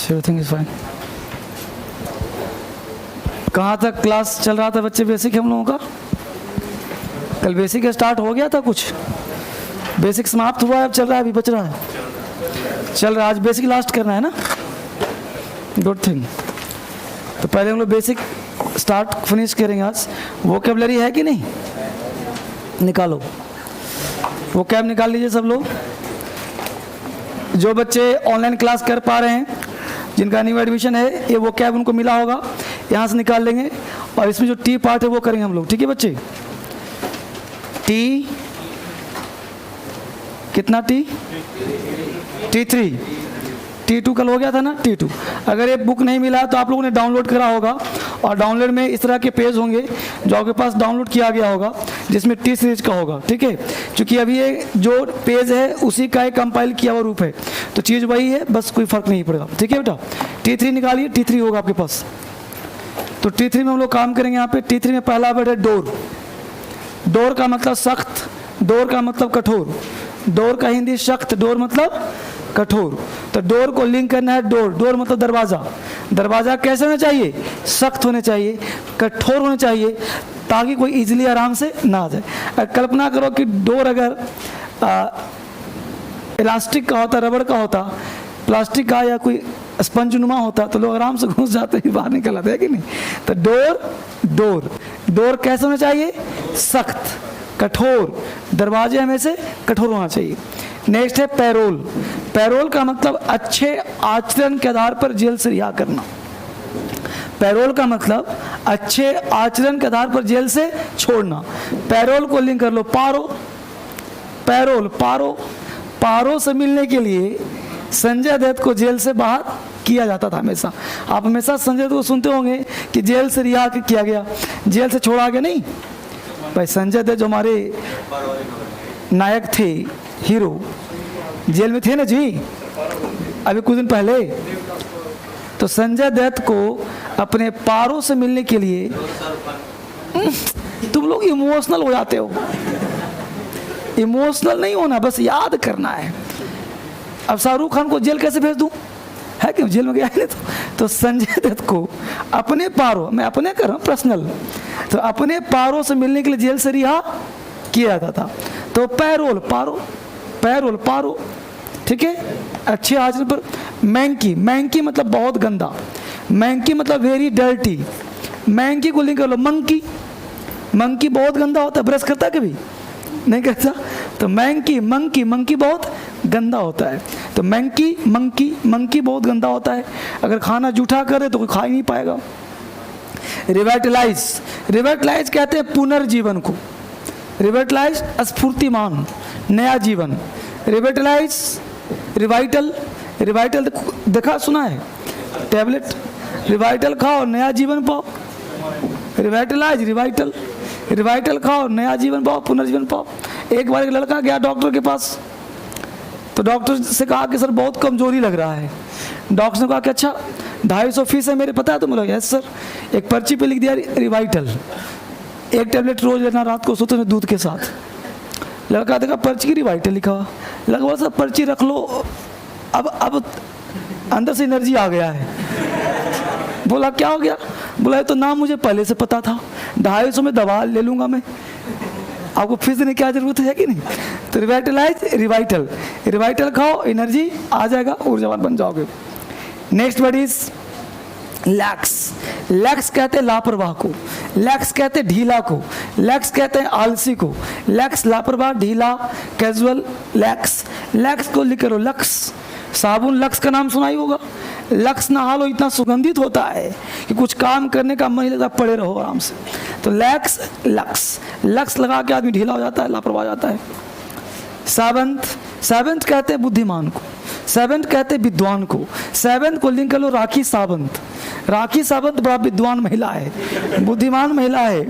Everything is fine. कहाँ तक class चल रहा था बच्चे? बेसिक हम लोगों का कल बेसिक स्टार्ट हो गया था, कुछ बेसिक समाप्त हुआ है, अब चल रहा है, अभी बच रहा है, चल रहा है। आज बेसिक लास्ट करना है ना, गुड थिंग। तो पहले हम लोग बेसिक स्टार्ट फिनिश करेंगे आज। वोकैबुलरी है कि नहीं? निकालो, वो कैब निकाल लीजिए सब लोग। जो बच्चे ऑनलाइन क्लास कर पा रहे हैं, जिनका न्यू एडमिशन है, ये वो कैब उनको मिला होगा, यहाँ से निकाल लेंगे। और इसमें जो टी पार्ट है वो करेंगे हम लोग, ठीक है बच्चे? टी कितना? T3, T2 कल हो गया था ना, T2। अगर ये बुक नहीं मिला तो आप लोगों ने डाउनलोड करा होगा, और डाउनलोड में इस तरह के पेज होंगे जो आपके पास डाउनलोड किया गया होगा, जिसमें टी सीरीज का होगा, ठीक है? क्योंकि अभी ये जो पेज है उसी का एक कंपाइल किया हुआ रूप है, तो चीज़ वही है, बस कोई फर्क नहीं पड़ेगा, ठीक है बेटा? T3 निकालिए, T3 होगा आपके पास। तो T3 में हम लोग काम करेंगे। यहाँ पे T3 में पहला वर्ड है डोर। डोर का मतलब सख्त, डोर का मतलब कठोर, डोर का हिंदी सख्त, डोर मतलब कठोर। तो डोर को लिंक करना है डोर, डोर मतलब दरवाज़ा। दरवाज़ा कैसे होना चाहिए? सख्त होने चाहिए, कठोर होने चाहिए, ताकि कोई इजीली आराम से ना आ जाए। कल्पना करो कि डोर अगर इलास्टिक का होता, रबड़ का होता, प्लास्टिक का या कोई स्पंज नुमा होता, तो लोग आराम से घुस जाते ही बाहर निकल आते हैं कि नहीं? तो डोर, डोर, डोर कैसे होना चाहिए? सख्त, कठोर। दरवाजे हमेशा कठोर होना चाहिए। नेक्स्ट है पैरोल। पैरोल का मतलब अच्छे आचरण के आधार पर जेल से रिहा करना। पैरोल का मतलब अच्छे आचरण के आधार पर जेल से छोड़ना। पैरोल को लिंक कर लो पारो, पैरोल, पारो। पारो से मिलने के लिए संजय दत्त को जेल से बाहर किया जाता था हमेशा। आप हमेशा संजय दत्त को सुनते होंगे कि जेल से रिहा किया गया, जेल से छोड़ा गया। नहीं भाई, संजय दत्त जो हमारे नायक थे, हीरो, जेल में थे ना जी, अभी कुछ दिन पहले। तो संजय दत्त को अपने पारो से मिलने के लिए, तुम लोग इमोशनल हो जाते हो। इमोशनल नहीं होना, बस याद करना है। अब शाहरुख खान को जेल कैसे भेज दूं? है क्यों? जेल में गया है नहीं तो संजय दत्त को अपने पारो, मैं अपने कर रहा हूँ पर्सनल, तो अपने पारो से मिलने के लिए जेल से रिहा किया जाता था। तो पैरोल, पारो, पैरोल, पारो, ठीक है? अच्छे आचरण पर। मैंकी, मैंकी मतलब बहुत गंदा, मैंकी मतलब वेरी डर्टी। मैंकी को लिंक कर लो मंकी। मंकी बहुत गंदा होता है, ब्रश करता है कभी? नहीं करता। तो मैंकी, मंकी, मंकी बहुत गंदा होता है। तो मैंकी, मंकी, मंकी बहुत गंदा होता है। अगर खाना जूठा करे तो कोई खा ही नहीं पाएगा। रिवाइटलाइज, रिवाइटलाइज कहते हैं पुनर्जीवन को। रिवाइटलाइज स्फूर्तिमान, नया जीवन। रिवाइटलाइज, रिवाइटल, रिवाइटल देखा सुना है? टैबलेट रिवाइटल खाओ, नया जीवन पाओ। रिवाइटलाइज, रिवाइटल, रिवाइटल खाओ, नया जीवन पाओ, पुनर्जीवन पाओ। एक बार एक लड़का गया डॉक्टर के पास, तो डॉक्टर से कहा कि सर बहुत कमजोरी लग रहा है। डॉक्टर ने कहा कि अच्छा 250 फीस है मेरे, पता है? तो बोला यस सर। एक पर्ची पे लिख दिया रिवाइटल, एक टैबलेट रोज लेना रात को सोते में दूध के साथ। लड़का देखा पर्ची की रिवाइटल लिखा हुआ, लगा बोला सर पर्ची रख लो, अब अंदर से एनर्जी आ गया है। बोला क्या हो गया? बोला तो नाम मुझे पहले से पता था, 250 में दवा ले लूंगा मैं, आपको फीस देने की क्या जरूरत है कि नहीं? तो रिवाइटलाइज, रिवाइटल, रिवाइटल खाओ, एनर्जी आ जाएगा, ऊर्जावान बन जाओगे। Next word is lakhs. Lakhs कहते हैं लापरवाह को, लैक्स कहते हैं ढीला को, लैक्स कहते हैं आलसी को। लैक्स लापरवाह, ढीला, कैजुअल, लैक्स। लैक्स को लिख करो लक्स। साबुन लक्स का नाम सुना ही होगा। लक्स नहा लो, इतना सुगंधित होता है कि कुछ काम करने का मन ही लगता, पड़े रहो आराम से। तो लैक्स, लक्स, लक्स लगा के आदमी ढीला हो जाता है, लापरवाह हो जाता है। सावंत, सावंत कहते हैं बुद्धिमान को, सावंत कहते हैं विद्वान को। सावंत को लिंक कर लो राखी सावंत। राखी सावंत बड़ा विद्वान महिला है, बुद्धिमान महिला है।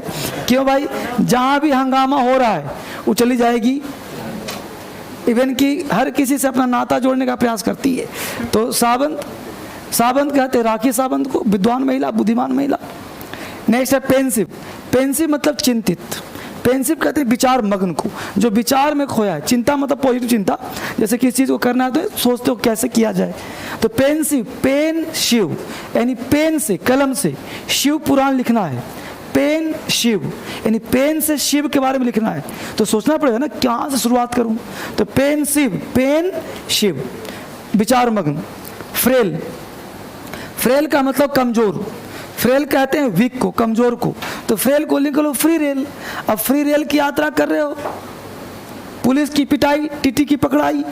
क्यों भाई? जहां भी हंगामा हो रहा है वो चली जाएगी, इवन कि हर किसी से अपना नाता जोड़ने का प्रयास करती है। तो सावंत, सावंत कहते हैं राखी सावंत को, विद्वान महिला, बुद्धिमान महिला। नेक्स्ट है पेंसिव। पेंसिव मतलब चिंतित, पेंसिव कहते हैं विचार मग्न को, जो विचार में खोया है। चिंता मतलब पॉजिटिव चिंता, जैसे किसी चीज़ को करना है तो सोचते हो कैसे किया जाए। तो पेंसिव, पेन शिव, यानी पेन से, कलम से शिव पुराण लिखना है। पेन शिव यानी पेन से शिव के बारे में लिखना है, तो सोचना पड़ेगा ना कहाँ से शुरुआत करूं। तो पेंसिव, पेन शिव, विचार मग्न। फ्रेल, फ्रेल का मतलब कमजोर। फ्रेल कहते हैं वीक को, कमजोर को। तो फ्रेल को लिख लो फ्री रेल। अब फ्री रेल की यात्रा कर रहे हो, पुलिस की पिटाई, टीटी की पकड़ाई।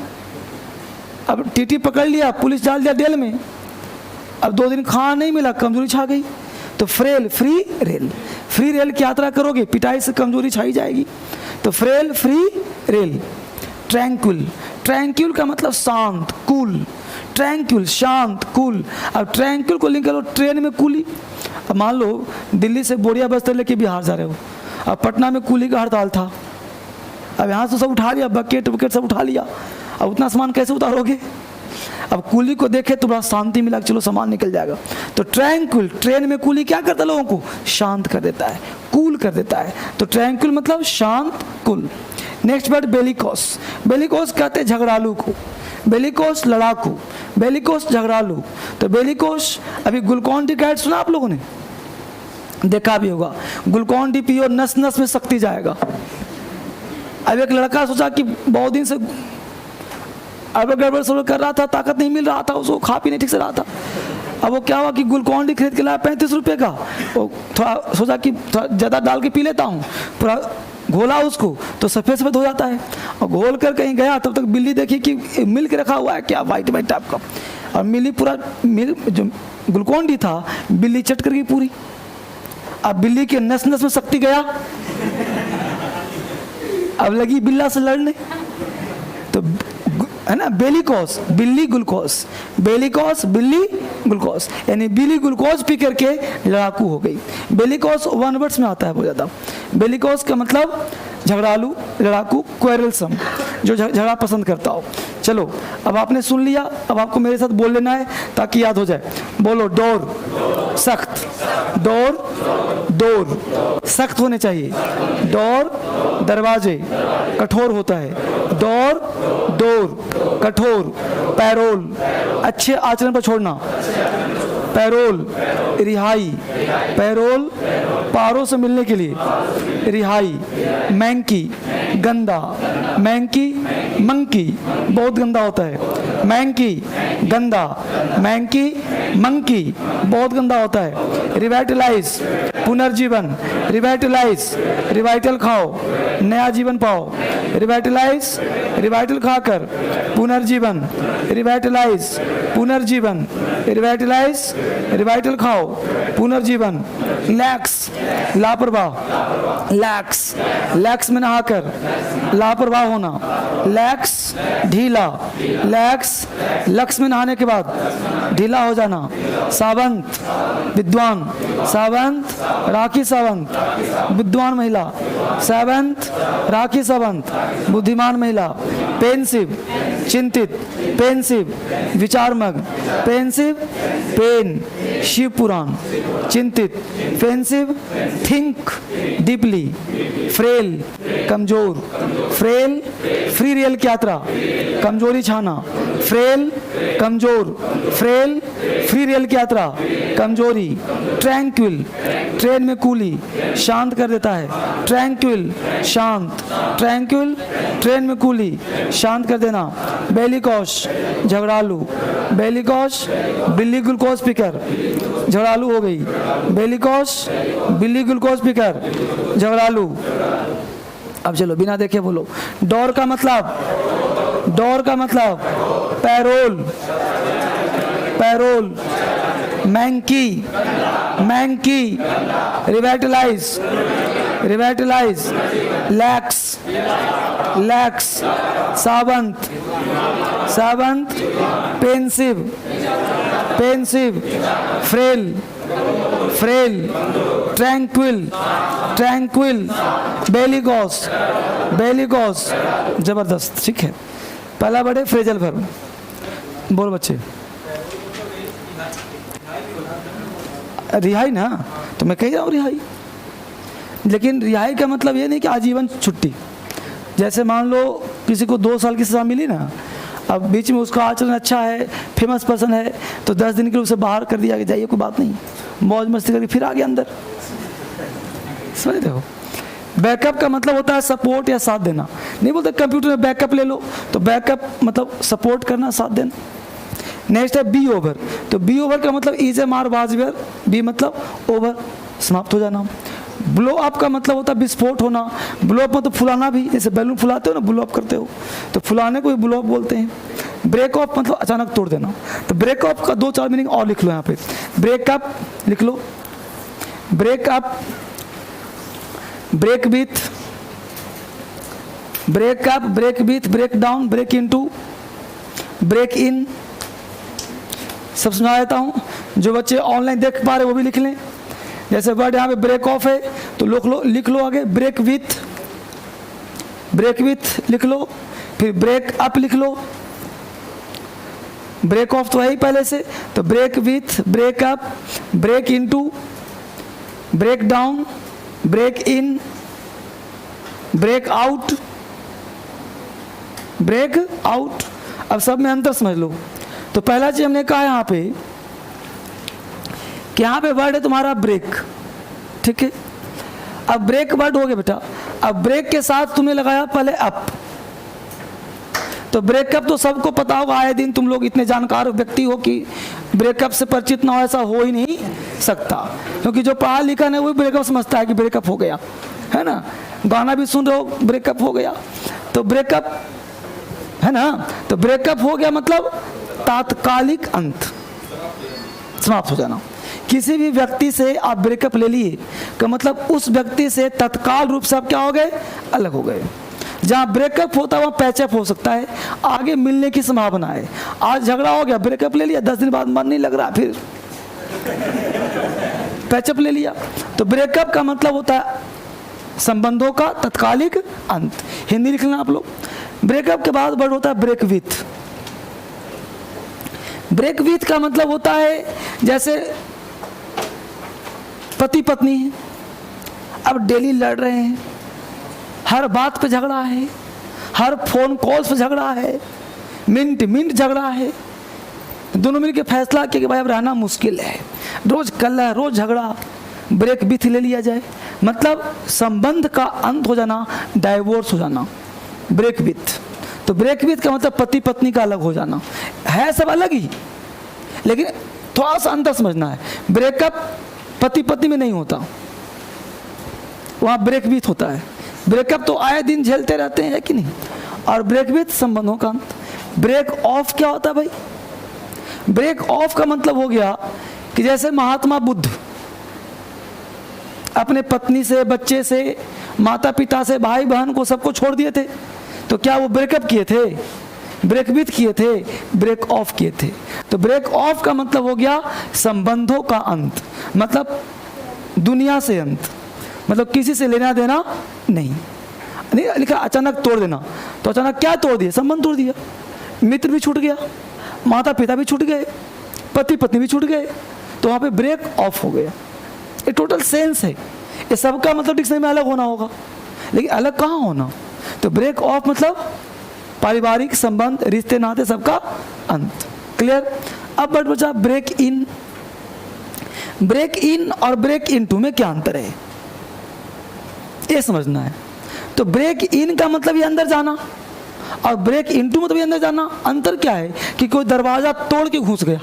अब टीटी पकड़ लिया, पुलिस डाल दिया जेल में। अब 2 दिन खाना नहीं मिला, कमजोरी छा गई। तो frail, free rail. Free rail की यात्रा करोगे, पिटाई से कमजोरी छाई जाएगी। तो frail, free rail. Tranquil, tranquil का मतलब शांत, कूल। ट्रैंक्विल, शांत, कूल। अब ट्रैंक्विल को लिंक करो ट्रेन में कूली। अब मान लो दिल्ली से बोरिया बस्तर लेके बिहार जा रहे हो, अब पटना में कूली का हड़ताल था। अब यहाँ से सब उठा लिया, बकेट वकेट सब उठा लिया। अब उतना सामान कैसे उतारोगे? अब कूली को देखे तो बड़ा शांति मिला, चलो सामान निकल जाएगा। तो ट्रैंक्विल, ट्रेन में कूली क्या करता है? लोगों को शांत कर देता है, कूल कर देता है। तो ट्रैंक्विल मतलब शांत, cool. Next word bellicose. Bellicose कहते हैं झगड़ालू को। बेलिकोस लड़ाकू, बेलिकोस झगड़ालू। तो बेलिकोस, अभी ग्लूकोन डी का ऐड सुना आप लोगों ने, देखा भी होगा। ग्लूकोन डी पियो, नस नस में शक्ति जाएगा। अब एक लड़का सोचा कि बहुत दिन से अब गड़बड़ सड़बड़ कर रहा था, ताकत नहीं मिल रहा था उसको, खा पी नहीं ठीक से रहा था। अब वो क्या हुआ कि ग्लूकोन डी खरीद के लाया 35 रुपये का। वो थोड़ा सोचा कि थोड़ा ज़्यादा डाल के पी लेता हूँ, पूरा घोला उसको तो सफ़ेद सफ़ेद हो जाता है। और घोल कर कहीं गया, तब तक बिल्ली देखी कि मिल के रखा हुआ है क्या, वाइट वाइट टाइप का। और मिली पूरा जो ग्लूकोन डी था, बिल्ली चट कर गई पूरी। अब बिल्ली के नस नस में शक्ति गया, अब लगी बिल्ला से लड़ने। तो है ना, बेलिकोस, बिल्ली ग्लूकोस, बेलिकोस बिल्ली ग्लूकोस, यानी बिल्ली ग्लूकोस पी करके लड़ाकू हो गई। बेलिकोस 1 वर्ड्स में आता है बहुत ज़्यादा। बेलिकोस का मतलब झगड़ालू, लड़ाकू, क्वेरलसम, जो झगड़ा पसंद करता हो। चलो अब आपने सुन लिया, अब आपको मेरे साथ बोल लेना है ताकि याद हो जाए। बोलो डोर, सख्त। डोर, डोर सख्त होने चाहिए। डोर, दरवाजे, कठोर होता है। डोर, डोर कठोर। पैरोल, अच्छे आचरण पर छोड़ना। पैरोल, रिहाई। पैरोल, पारों से मिलने के लिए, रिहाई। मैंकी, गंदा। मैंकी, मंकी, बहुत गंदा होता है। मैंकी, गंदा। मैंकी, मंकी, बहुत गंदा होता है। रिवाइटलाइज, पुनर्जीवन। रिवाइटलाइज, रिवाइटल खाओ, नया जीवन पाओ। रिवाइटलाइज, रिवाइटल खाकर पुनर्जीवन। रिवाइटलाइज, पुनर्जीवन। रिवाइटलाइज, रिवाइटल खाओ, पुनर्जीवन। लैक्स, लापरवाह। लैक्स, लैक्स में नहाकर लापरवाह होना। लैक्स, ढीला। लैक्स, लक्स में नहाने के बाद ढीला हो जाना। सावंत, विद्वान। सावंत, राखी सावंत, विद्वान महिला। सावंत, राखी सावंत, बुद्धिमान महिला। पेंसिव, चिंतित। पेंसिव, विचारमग्न। पेंसिव, पेन, शिव पुराण। चिंतित, पेंसिव, थिंक डीपली। फ्रेल, कमजोर। फ्रेल, फ्री रेल की यात्रा, कमजोरी छाना। फ्रेल, कमजोर। फ्रेल, फ्री रेल की यात्रा, कमजोरी। ट्रैंक्विल, ट्रेन में कूली, शांत कर देता है। ट्रैंक्विल, शांत। ट्रैंक्विल, ट्रेन में कूली, शांत कर देना। बेलिकोस, झगड़ालू। बेलिकोस, बिल्ली ग्लूकोज पीकर झगड़ालू हो गई। बेलिकोस, बिल्ली ग्लूकोज पीकर झगड़ालू। अब चलो बिना देखे बोलो। डोर का मतलब, डोर का मतलब parole. Parole. Manky, manky. Revitalise, revitalise. Lax, lax. Savant, savant. Pensive, pensive. Frail, frail. Tranquil, tranquil. Bellicose, bellicose. जबरदस्त, ठीक है। पहला वर्ड है फ्रेजल वर्ब। बोल बच्चे। रिहाई ना, तो मैं कह रहा हूँ रिहाई। लेकिन रिहाई का मतलब ये नहीं कि आजीवन छुट्टी। जैसे मान लो किसी को 2 साल की सज़ा मिली ना, अब बीच में उसका आचरण अच्छा है, फेमस पर्सन है, तो 10 दिन के लिए उसे बाहर कर दिया कि जाइए, कोई बात नहीं, मौज मस्ती करके फिर आ गया अंदर। समझ रहे हो? बैकअप का मतलब होता है सपोर्ट या साथ देना। नहीं बोलते कंप्यूटर में बैकअप ले लो, तो बैकअप मतलब सपोर्ट करना, साथ देना। नेक्स्ट है बी ओवर। तो बी ओवर का मतलब इज ए मार वाज वेयर, बी मतलब ओवर, समाप्त हो जाना। ब्लो अप का मतलब होता है विस्फोट होना। ब्लो अप मतलब फुलाना भी, जैसे बैलून फुलाते हो ना, ब्लो अप करते हो, तो फुलाने को भी ब्लो अप बोलते हैं। ब्रेक ऑफ मतलब अचानक तोड़ देना। तो ब्रेक ऑफ का 2-4 मीनिंग और लिख लो यहाँ पे। ब्रेकअप लिख लो, breakup, break with, breakup, break with, break down, break into, break in. सब समझा देता हूँ, जो बच्चे ऑनलाइन देख पा रहे वो भी लिख लें। जैसे वर्ड यहाँ पे ब्रेक ऑफ है तो लिख लो आगे ब्रेक विथ, ब्रेक विथ लिख लो, फिर ब्रेक अप लिख लो। ब्रेक ऑफ तो है ही पहले से, तो break with, break up, break into, break down, break in, break out, break out. अब सब में अंतर समझ लो। तो पहला चीज हमने कहा यहाँ पे कि यहाँ पे वर्ड है तुम्हारा ब्रेक, ठीक है। अब ब्रेक वर्ड हो गया बेटा। अब ब्रेक के साथ तुमने लगाया पहले अप। तो ब्रेकअप तो सबको पता होगा, आए दिन तुम लोग इतने जानकार व्यक्ति हो कि ब्रेकअप से परिचित ना हो ऐसा हो ही नहीं सकता, क्योंकि जो पढ़ा लिखा नहीं वही ब्रेकअप समझता है कि ब्रेकअप हो गया, है ना। गाना भी सुन रहे हो, ब्रेकअप हो गया, तो ब्रेकअप है ना। तो ब्रेकअप हो गया मतलब तात्कालिक अंत, समाप्त हो जाना। किसी भी व्यक्ति से आप ब्रेकअप ले लिए का मतलब उस व्यक्ति से तत्काल रूप से आप क्या हो गए, अलग हो गए। जहाँ ब्रेकअप होता है वहाँ पैचअप हो सकता है, आगे मिलने की संभावना है। आज झगड़ा हो गया, ब्रेकअप ले लिया, 10 दिन बाद मन नहीं लग रहा, फिर पैचअप ले लिया। तो ब्रेकअप का मतलब होता है संबंधों का तत्कालिक अंत। हिंदी लिख लेना आप लोग। ब्रेकअप के बाद वर्ड होता है ब्रेक विथ। ब्रेक विथ का मतलब होता है जैसे पति पत्नी है, अब डेली लड़ रहे हैं, हर बात पे झगड़ा है, हर फोन कॉल्स पे झगड़ा है, मिनट मिनट झगड़ा है, दोनों मिलकर फैसला किया कि भाई अब रहना मुश्किल है, रोज कलह, रोज झगड़ा, ब्रेक विथ ले लिया जाए, मतलब संबंध का अंत हो जाना, डाइवोर्स हो जाना, ब्रेक विथ। तो ब्रेक विथ का मतलब पति पत्नी का अलग हो जाना है, सब अलग ही, लेकिन थोड़ा सा अंतर समझना है। ब्रेकअप पति पत्नी में नहीं होता, वहाँ ब्रेक विथ होता है। ब्रेकअप तो आए दिन झेलते रहते हैं, है कि नहीं, और ब्रेक विथ संबंधों का अंत। ब्रेक ऑफ क्या होता है भाई? ब्रेक ऑफ का मतलब हो गया कि जैसे महात्मा बुद्ध अपने पत्नी से, बच्चे से, माता पिता से, भाई बहन को सबको छोड़ दिए थे, तो क्या वो ब्रेकअप किए थे? ब्रेक विथ किए थे, ब्रेक ऑफ किए थे। तो ब्रेक ऑफ का मतलब हो गया संबंधों का अंत, मतलब दुनिया से अंत, मतलब किसी से लेना देना नहीं लिखा। अचानक तोड़ देना, तो अचानक क्या तोड़ दिया? संबंध तोड़ दिया, मित्र भी छूट गया, माता पिता भी छूट गए, पति पत्नी भी छूट गए, तो वहाँ पे ब्रेक ऑफ हो गया। ये टोटल सेंस है, ये सबका मतलब डिक्शनरी में अलग होना होगा, लेकिन अलग कहाँ होना। तो ब्रेक ऑफ मतलब पारिवारिक संबंध, रिश्ते नाते सबका अंत। क्लियर? अब बट बचा ब्रेक इन। ब्रेक इन और ब्रेक इनटू में क्या अंतर है, ये समझना है। तो ब्रेक इन का मतलब ये अंदर जाना, और ब्रेक इनटू मतलब ये अंदर जाना। अंतर क्या है कि कोई दरवाजा तोड़ के घुस गया,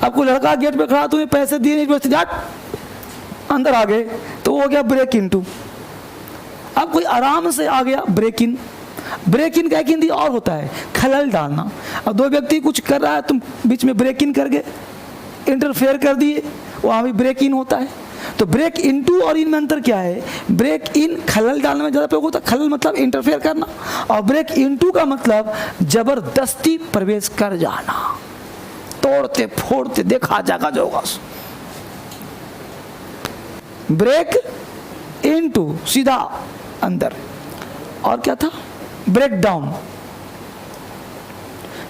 अब कोई लड़का गेट पे खड़ा, तुम्हें पैसे दिए नहीं, अंदर आ गए, तो वो हो गया ब्रेक इनटू। अब कोई आराम से आ गया, ब्रेक इन। ब्रेक इन का एक हिंदी और होता है खलल डालना। अब दो व्यक्ति कुछ कर रहा है, तुम बीच में ब्रेक इन कर गए, इंटरफेयर कर दिए, वहाँ भी ब्रेक इन होता है। तो ब्रेक इनटू और इन में अंतर क्या है? ब्रेक इन खलल डालने में ज़्यादा प्रयोग होता है, खलल मतलब इंटरफेयर करना, और ब्रेक इनटू का मतलब जबरदस्ती प्रवेश कर जाना, तोड़ते फोड़ते, देखा जागा जो होगा। ब्रेक इनटू सीधा अंदर। और क्या था? Break down.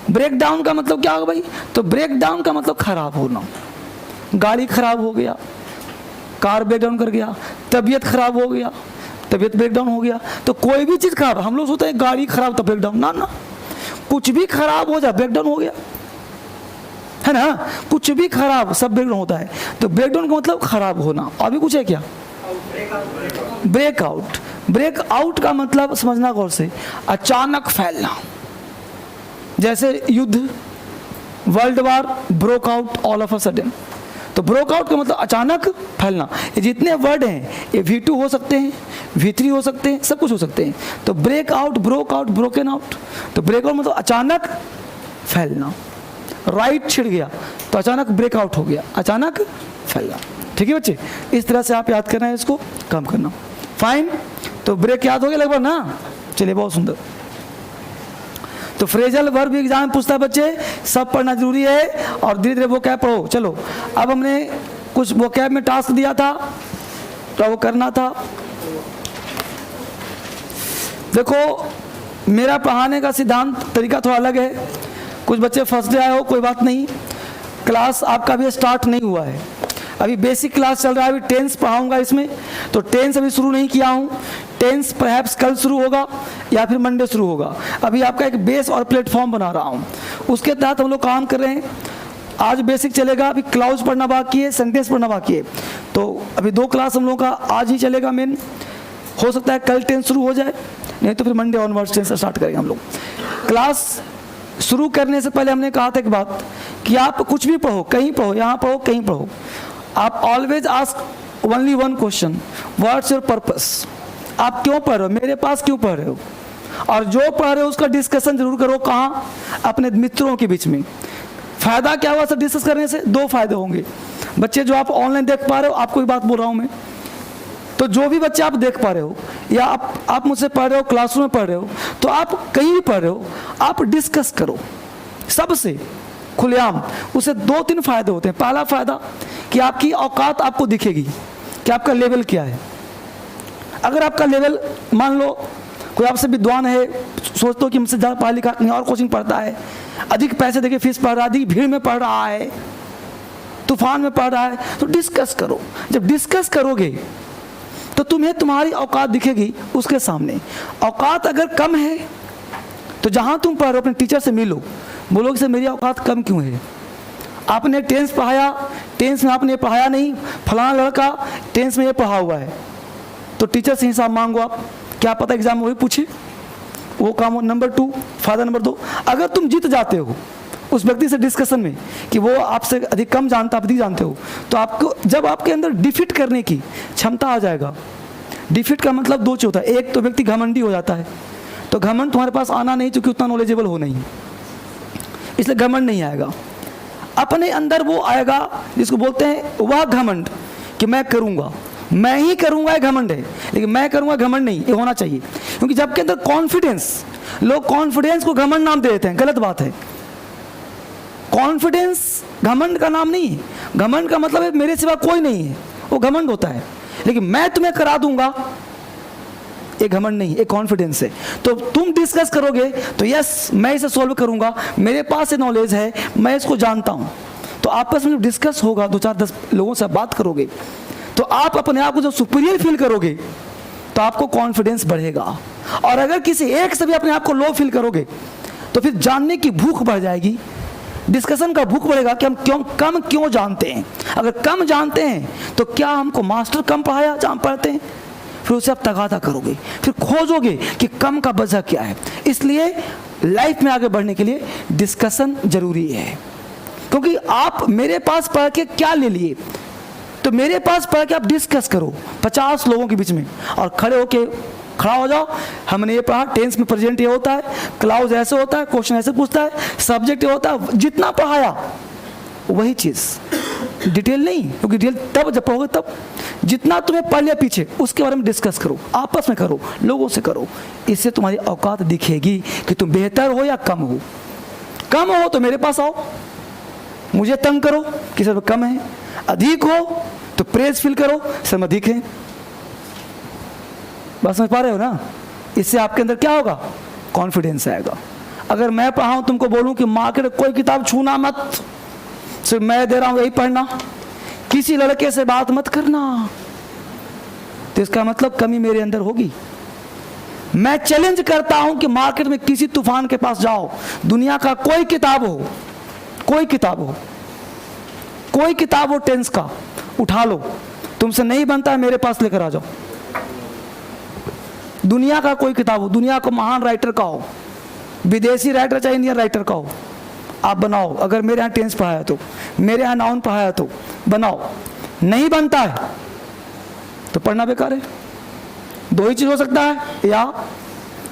ब्रेक डाउन का मतलब क्या होगा भाई? तो ब्रेक डाउन का मतलब खराब होना, गाड़ी खराब हो गया, कार ब्रेकडाउन कर गया, तबीयत खराब हो गया, तबीयत ब्रेकडाउन हो गया, तो कोई भी चीज़ खराब, हम लोग सोचते हैं गाड़ी खराब तो ब्रेकडाउन, ना ना, कुछ भी खराब हो जाए ब्रेकडाउन हो गया, है ना, कुछ भी खराब सब ब्रेकडाउन होता है। तो ब्रेकडाउन का मतलब खराब होना। अभी कुछ है क्या? ब्रेकआउट। ब्रेकआउट का मतलब समझना गौर से, अचानक फैलना, जैसे युद्ध, world war, broke out all of a sudden. तो ब्रोक आउट का मतलब अचानक फैलना। ये जितने वर्ड हैं ये V2 हो सकते हैं, V3 हो सकते हैं, सब कुछ हो सकते हैं। तो break out, broke out, broken out. तो ब्रेक आउट मतलब अचानक फैलना। राइट छिड़ गया तो अचानक ब्रेकआउट हो गया, अचानक फैलना। ठीक है बच्चे, इस तरह से आप याद करना है, इसको काम करना। फाइन, तो ब्रेक याद हो गया लगभग ना? चलिए, बहुत सुंदर। तो फ्रेजल वर्ब भी एग्जाम में पूछता है बच्चे, सब पढ़ना जरूरी है और धीरे धीरे वो कैब पढ़ो। चलो, अब हमने कुछ वो कैब में टास्क दिया था तो वो करना था। देखो, मेरा पढ़ाने का सिद्धांत तरीका थोड़ा अलग है। कुछ बच्चे फर्स्ट डे आए हो, कोई बात नहीं, क्लास आपका भी स्टार्ट नहीं हुआ है, अभी बेसिक क्लास चल रहा है। अभी टेंस पढ़ाऊंगा इसमें, तो टेंस अभी शुरू नहीं किया हूँ। टेंस परहैप्स कल शुरू होगा या फिर मंडे शुरू होगा। अभी आपका एक बेस और प्लेटफॉर्म बना रहा हूँ, उसके तहत हम लोग काम कर रहे हैं। आज बेसिक चलेगा, अभी क्लाउज पढ़ना बाकी है, सेंटेंस पढ़ना बाकी है। तो अभी 2 क्लास हम लोगों का आज ही चलेगा मेन। हो सकता है कल टेंस शुरू हो जाए, नहीं तो फिर मंडे ऑनवर्ड्स टेंस स्टार्ट करेंगे हम लोग। क्लास शुरू करने से पहले हमने कहा था एक बात कि आप कुछ भी पढ़ो, कहीं पढ़ो, यहाँ पढ़ो, कहीं पढ़ो, आप always ask only one question, what's your purpose. आप क्यों पढ़ रहे हो, मेरे पास क्यों पढ़ रहे हो, और जो पढ़ रहे हो उसका डिस्कशन जरूर करो। कहाँ? अपने मित्रों के बीच में। फायदा क्या हुआ सर डिस्कस करने से? 2 फायदे होंगे। बच्चे जो आप ऑनलाइन देख पा रहे हो, आपको एक बात बोल रहा हूँ मैं, तो जो भी बच्चे आप देख पा रहे हो या आप मुझसे पढ़ रहे हो, क्लासरूम में पढ़ रहे हो, तो आप कहीं भी पढ़ रहे हो, आप डिस्कस करो सबसे खुलेआम। उससे 2-3 फायदे होते हैं। पहला फायदा कि आपकी औकात आपको दिखेगी कि आपका लेवल क्या है। अगर आपका लेवल, मान लो कोई आपसे विद्वान है, सोचते हो कि मुझसे ज़्यादा पढ़ा लिखा नहीं और कोचिंग पढ़ता है, अधिक पैसे देके फीस पढ़ रहा है, अधिक भीड़ में पढ़ रहा है, तूफान में पढ़ रहा है, तो डिस्कस करो। जब डिस्कस करोगे तो तुम्हें तुम्हारी औकात दिखेगी उसके सामने। औकात अगर कम है तो जहां तुम पढ़ रहे हो अपने टीचर से मिलो, बोलोगे सर मेरी औकात कम क्यों है? आपने टेंस पढ़ाया, टेंस में आपने पढ़ाया नहीं, फलाना लड़का टेंस में ये पढ़ा हुआ है, तो टीचर से हिसाब मांगो आप। क्या पता एग्जाम में वही पूछे, वो काम हो। नंबर 2, फायदा नंबर 2, अगर तुम जीत जाते हो उस व्यक्ति से डिस्कशन में कि वो आपसे अधिक कम जानता, आप अधिक जानते हो, तो आपको जब आपके अंदर डिफीट करने की क्षमता आ जाएगा। डिफीट का मतलब 2 चीज होता है। एक तो व्यक्ति घमंडी हो जाता है, तो घमंड तुम्हारे पास आना नहीं, क्योंकि उतना नॉलेजेबल हो नहीं, इसलिए घमंड नहीं आएगा। अपने अंदर वो आएगा जिसको बोलते हैं वह घमंड, कि मैं करूंगा, मैं ही करूंगा, ये घमंड है। लेकिन मैं करूंगा घमंड नहीं, ये होना चाहिए। क्योंकि जब के अंदर कॉन्फिडेंस, लोग कॉन्फिडेंस को घमंड नाम दे देते हैं, गलत बात है। कॉन्फिडेंस घमंड का नाम नहीं है। घमंड का मतलब है मेरे सिवा कोई नहीं है, वो घमंड होता है। लेकिन मैं तुम्हें करा दूंगा, ये घमंड नहीं, ये कॉन्फिडेंस है। तो तुम डिस्कस करोगे तो यस मैं इसे सॉल्व करूंगा, मेरे पास ये नॉलेज है, मैं इसको जानता हूं। तो आपस में डिस्कस होगा, 2-4-10 लोगों से बात करोगे, तो आप अपने आप को जब सुपीरियर फील करोगे तो आपको कॉन्फिडेंस बढ़ेगा। और अगर किसी एक से भी अपने आप को लो फील करोगे तो फिर जानने की भूख बढ़ जाएगी, डिस्कशन का भूख बढ़ेगा कि हम क्यों जानते हैं। अगर कम जानते हैं तो क्या हमको मास्टर कम पढ़ाया जहाँ पढ़ते हैं, फिर उसे आप तगादा करोगे, फिर खोजोगे कि कम का वजह क्या है। इसलिए लाइफ में आगे बढ़ने के लिए डिस्कशन जरूरी है। क्योंकि आप मेरे पास पढ़ के क्या ले लिए, तो मेरे पास पढ़ के आप डिस्कस करो 50 लोगों के बीच में, और खड़ा हो जाओ, हमने ये पढ़ा, टेंस में प्रेजेंट ये होता है, क्लाउज ऐसे होता है, क्वेश्चन ऐसे पूछता है, सब्जेक्ट ये होता है। जितना पढ़ाया वही चीज़, डिटेल नहीं, क्योंकि डिटेल तब जब पढ़ोगे तब। जितना तुम्हें पढ़ लिया पीछे उसके बारे में डिस्कस करो, आपस में करो, लोगों से करो। इससे तुम्हारी औकात दिखेगी कि तुम बेहतर हो या कम हो। कम हो तो मेरे पास आओ, मुझे तंग करो कि सर कम है। अधिक हो तो प्रेज फील करो, सर अधिक है। बस समझ पा रहे हो ना? इससे आपके अंदर क्या होगा? कॉन्फिडेंस आएगा। अगर मैं पढ़ाऊं, तुमको बोलूं कि मार्केट कोई किताब छूना मत, सिर्फ मैं दे रहा हूं यही पढ़ना, किसी लड़के से बात मत करना, तो इसका मतलब कमी मेरे अंदर होगी। मैं चैलेंज करता हूं कि मार्केट में किसी तूफान के पास जाओ, दुनिया का कोई किताब हो, कोई किताब हो, कोई किताब हो टेंस का, उठा लो, तुमसे नहीं बनता है मेरे पास लेकर आ जाओ। दुनिया का कोई किताब हो, दुनिया को महान राइटर का हो, विदेशी राइटर चाहे इंडियन राइटर का हो, आप बनाओ। अगर मेरे यहाँ टेंस पढ़ाया तो, मेरे यहाँ नाउन पढ़ाया तो बनाओ। नहीं बनता है तो पढ़ना बेकार है। दो ही चीज हो सकता है, या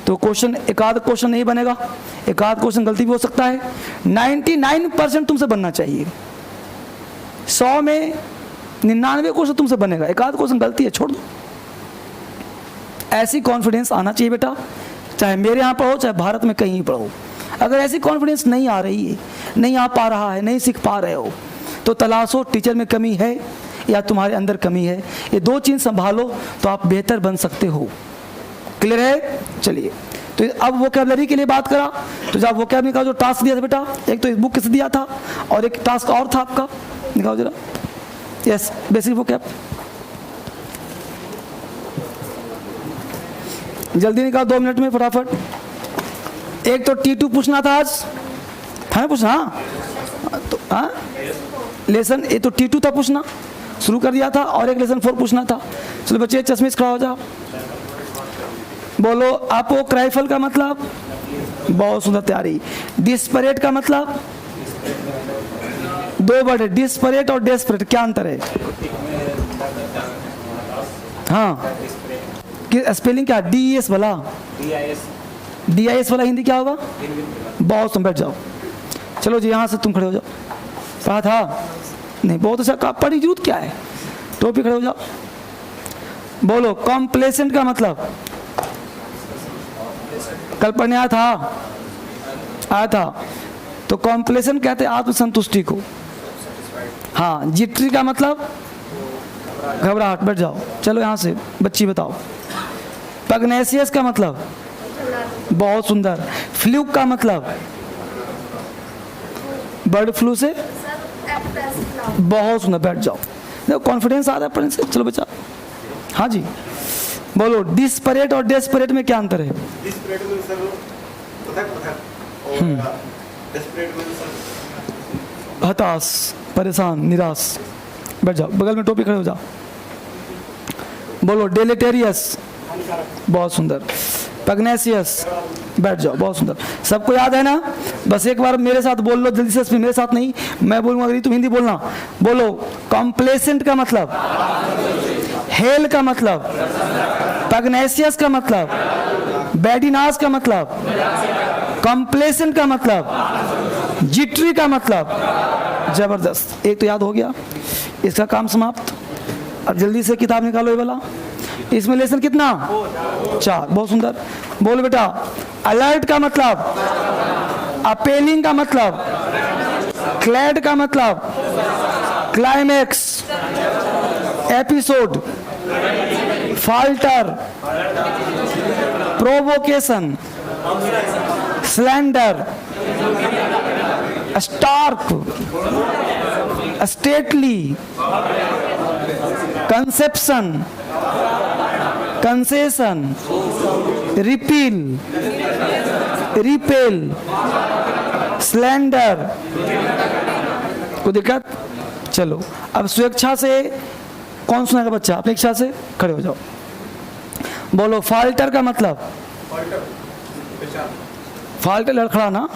तो क्वेश्चन, एक आध क्वेश्चन नहीं बनेगा, एक आध क्वेश्चन गलती भी हो सकता है। 99% तुमसे बनना चाहिए, 100 में 99 क्वेश्चन तुमसे बनेगा, एक आध क्वेश्चन गलती है छोड़ दो। ऐसी कॉन्फिडेंस आना चाहिए बेटा, चाहे मेरे यहाँ पढ़ो चाहे भारत में कहीं पढ़ो। अगर ऐसी कॉन्फिडेंस नहीं आ रही है, नहीं आ पा रहा है, नहीं सीख पा रहे हो, तो तलाशो टीचर में कमी है या तुम्हारे अंदर कमी है। ये दो चीज़ संभालो तो आप बेहतर बन सकते हो। क्लियर है? चलिए, तो अब वोकैबुलरी के लिए बात करा, तो जब वोकैबुलरी का जो टास्क दिया था बेटा, एक तो इस बुक से दिया था और एक टास्क और था आपका, दिखाओ जरा। यस, बेसिक वोकैब, जल्दी निकाल 2 मिनट में फटाफट। एक तो T2 पूछना था आज, था ना पूछना? हाँ तो हाँ, लेसन ये तो T2 था पूछना, शुरू कर दिया था, और एक लेसन 4 पूछना था। चलो बच्चे चश्मे से खड़ा हो जाओ, बोलो आपो क्राइफल का मतलब, बहुत सुंदर तैयारी। डिस्परेट का मतलब, 2 वर्ड है, डिस्परेट और डेस्परेट, क्या अंतर है? हाँ, स्पेलिंग क्या? DES वाला, DIS वाला हिंदी क्या होगा? बहुत सुन, बैठ जाओ। चलो जी, यहाँ से तुम खड़े हो जाओ। कहा था नहीं, बहुत अच्छा, पढ़ी जरूरत क्या है, टोपी खड़े हो जाओ। बोलो कॉम्प्लेसेंट का मतलब, कल पढ़ने आया था, तो कॉम्प्लेसेंट कहते हैं आत्मसंतुष्टि को। हाँ, जिट्री का मतलब घबराहट, बैठ जाओ। चलो यहाँ से बच्ची बताओ। पग्नेसियस का मतलब, बहुत सुंदर। फ्लूक का मतलब, बर्ड फ्लू से, बहुत सुंदर, बैठ जाओ। देखो कॉन्फिडेंस आ रहा है पढ़ने से। चलो बच्चा, हाँ जी बोलो। डिस्परेट और डेस्परेट में क्या अंतर है? डिस्परेट में सर और डेस्परेट में सर हताश, परेशान, निराश। बैठ जाओ, बगल में टोपी खड़े हो जाओ। बोलो डेलेटेरियस, बहुत सुंदर। पग्नेसियस, बैठ जाओ, बहुत सुंदर। सबको याद है ना? बस एक बार मेरे साथ बोल लो जल्दी से, मेरे साथ नहीं, मैं बोलूंगा अगर तुम हिंदी बोलना। बोलो कॉम्प्लेसेंट का मतलब, हेल का मतलब, पग्नेसियस का मतलब, बैडिनास का मतलब, कॉम्प्लेसेंट का मतलब, जिट्री का मतलब। जबरदस्त, एक तो याद हो गया, इसका काम समाप्त। अब जल्दी से किताब निकालो ये वाला। इसमें लेसन कितना? 4, बहुत सुंदर। बोलो बेटा, अलर्ट का मतलब, अपेलिंग का मतलब, क्लैड का मतलब, climax, episode, falter, provocation, slander, stark, stately, conception, concession, repeal, repel, slander. कोई दिक्कत? चलो अब स्वेच्छा से कौन सुनाएगा बच्चा? अपनी इच्छा से खड़े हो जाओ। बोलो फाल्टर का मतलब, फाल्टर लड़खड़ाना।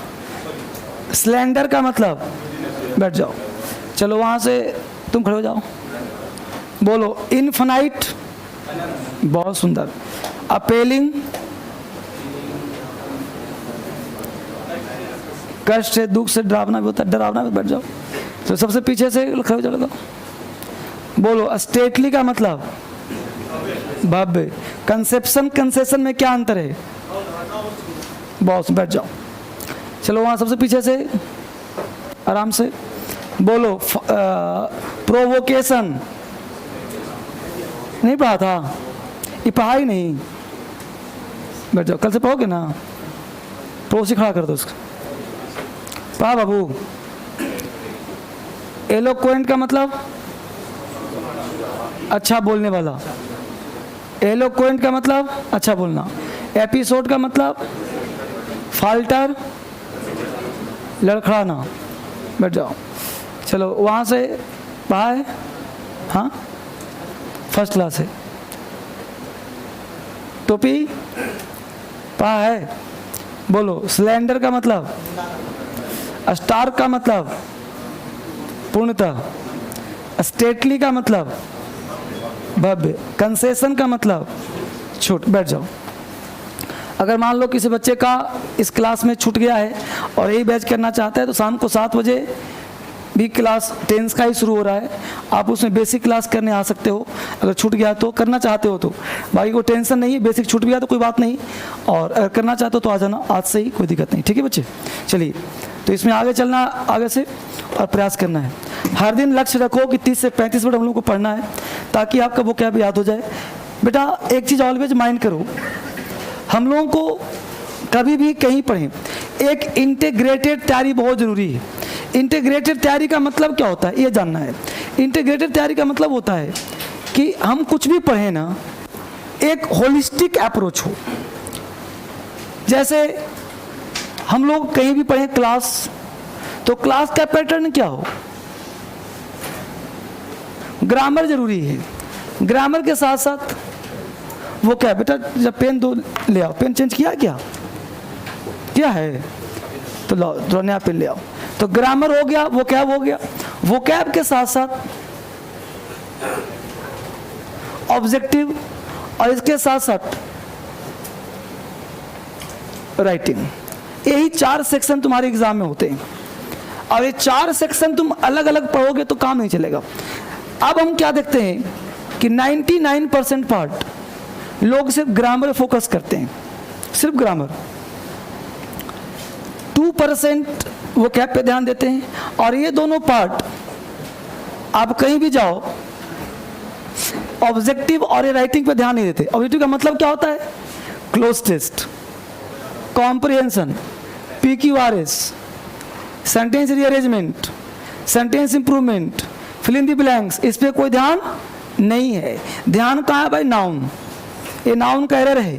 स्लैंडर का मतलब, बैठ जाओ। चलो वहां से तुम खड़े हो जाओ। बोलो इनफाइनाइट, बहुत सुंदर। अपेलिंग, कष्ट से, दुख से, डरावना भी होता है, डरावना भी। बैठ जाओ। तो सबसे पीछे से खड़े हो जाओ। बोलो स्टेटली का मतलब, भव्य। कंसेप्शन, कंसेशन में क्या अंतर है? बहुत, बैठ जाओ। चलो वहां सबसे पीछे से आराम से बोलो। प्रोवोकेशन नहीं पढ़ा था, ये पढ़ाई नहीं। बैठ जाओ, कल से पढ़ोगे ना? प्रोसी खड़ा कर दो उसका। पढ़ा बाबू। एलोक्वेंट का मतलब, अच्छा बोलने वाला। एलोक्वेंट का मतलब अच्छा बोलना, एपिसोड का मतलब फाल्टर, लड़खड़ाना। बैठ जाओ, चलो वहाँ से पढ़ा है, हाँ फर्स्ट क्लास है। टोपी पढ़ा है, बोलो। स्लेंडर का मतलब, स्टार का मतलब पूर्णतः, स्टेटली का मतलब भव्य, कंसेशन का मतलब छूट। बैठ जाओ। अगर मान लो किसी बच्चे का इस क्लास में छूट गया है और यही बैच करना चाहता है तो शाम को 7 बजे भी क्लास 10 का ही शुरू हो रहा है, आप उसमें बेसिक क्लास करने आ सकते हो। अगर छूट गया तो करना चाहते हो तो, बाकी कोई टेंशन नहीं है, बेसिक छूट गया तो कोई बात नहीं, और अगर करना चाहते हो तो आ जाना आज से ही, कोई दिक्कत नहीं। ठीक है बच्चे, चलिए तो इसमें आगे चलना, आगे से और प्रयास करना है। हर दिन लक्ष्य रखो कि 30 से 35 मिनट हम लोग को पढ़ना है ताकि आपका वो क्या याद हो जाए। बेटा एक चीज़ ऑलवेज माइंड करो, हम लोगों को कभी भी कहीं पढ़ें, एक इंटीग्रेटेड तैयारी बहुत ज़रूरी है। इंटीग्रेटेड तैयारी का मतलब क्या होता है ये जानना है। इंटीग्रेटेड तैयारी का मतलब होता है कि हम कुछ भी पढ़ें ना, एक होलिस्टिक अप्रोच हो। जैसे हम लोग कहीं भी पढ़ें क्लास, तो क्लास का पैटर्न क्या हो, ग्रामर जरूरी है, ग्रामर के साथ साथ वो क्या बेटा, जब पेन दो ले आओ, पेन चेंज किया क्या है तो लाओ, थोड़ा नया पेन ले आओ। तो ग्रामर हो गया, वो कैब हो गया, वो कैब के साथ साथ ऑब्जेक्टिव, और इसके साथ साथ राइटिंग। यही 4 सेक्शन तुम्हारे एग्जाम में होते हैं, और ये 4 सेक्शन तुम अलग अलग पढ़ोगे तो काम नहीं चलेगा। अब हम क्या देखते हैं कि 99% पार्ट लोग सिर्फ ग्रामर फोकस करते हैं, सिर्फ ग्रामर। 2% वो कैब पे ध्यान देते हैं, और ये दोनों पार्ट आप कहीं भी जाओ, ऑब्जेक्टिव और ये राइटिंग पे ध्यान नहीं देते। ऑब्जेक्टिव का मतलब क्या होता है, cloze test, comprehension, PQRS, sentence rearrangement, sentence improvement, fill in the blanks, इस पे कोई ध्यान नहीं है। ध्यान कहाँ है भाई, नाउन। ये नाउन का एरर है,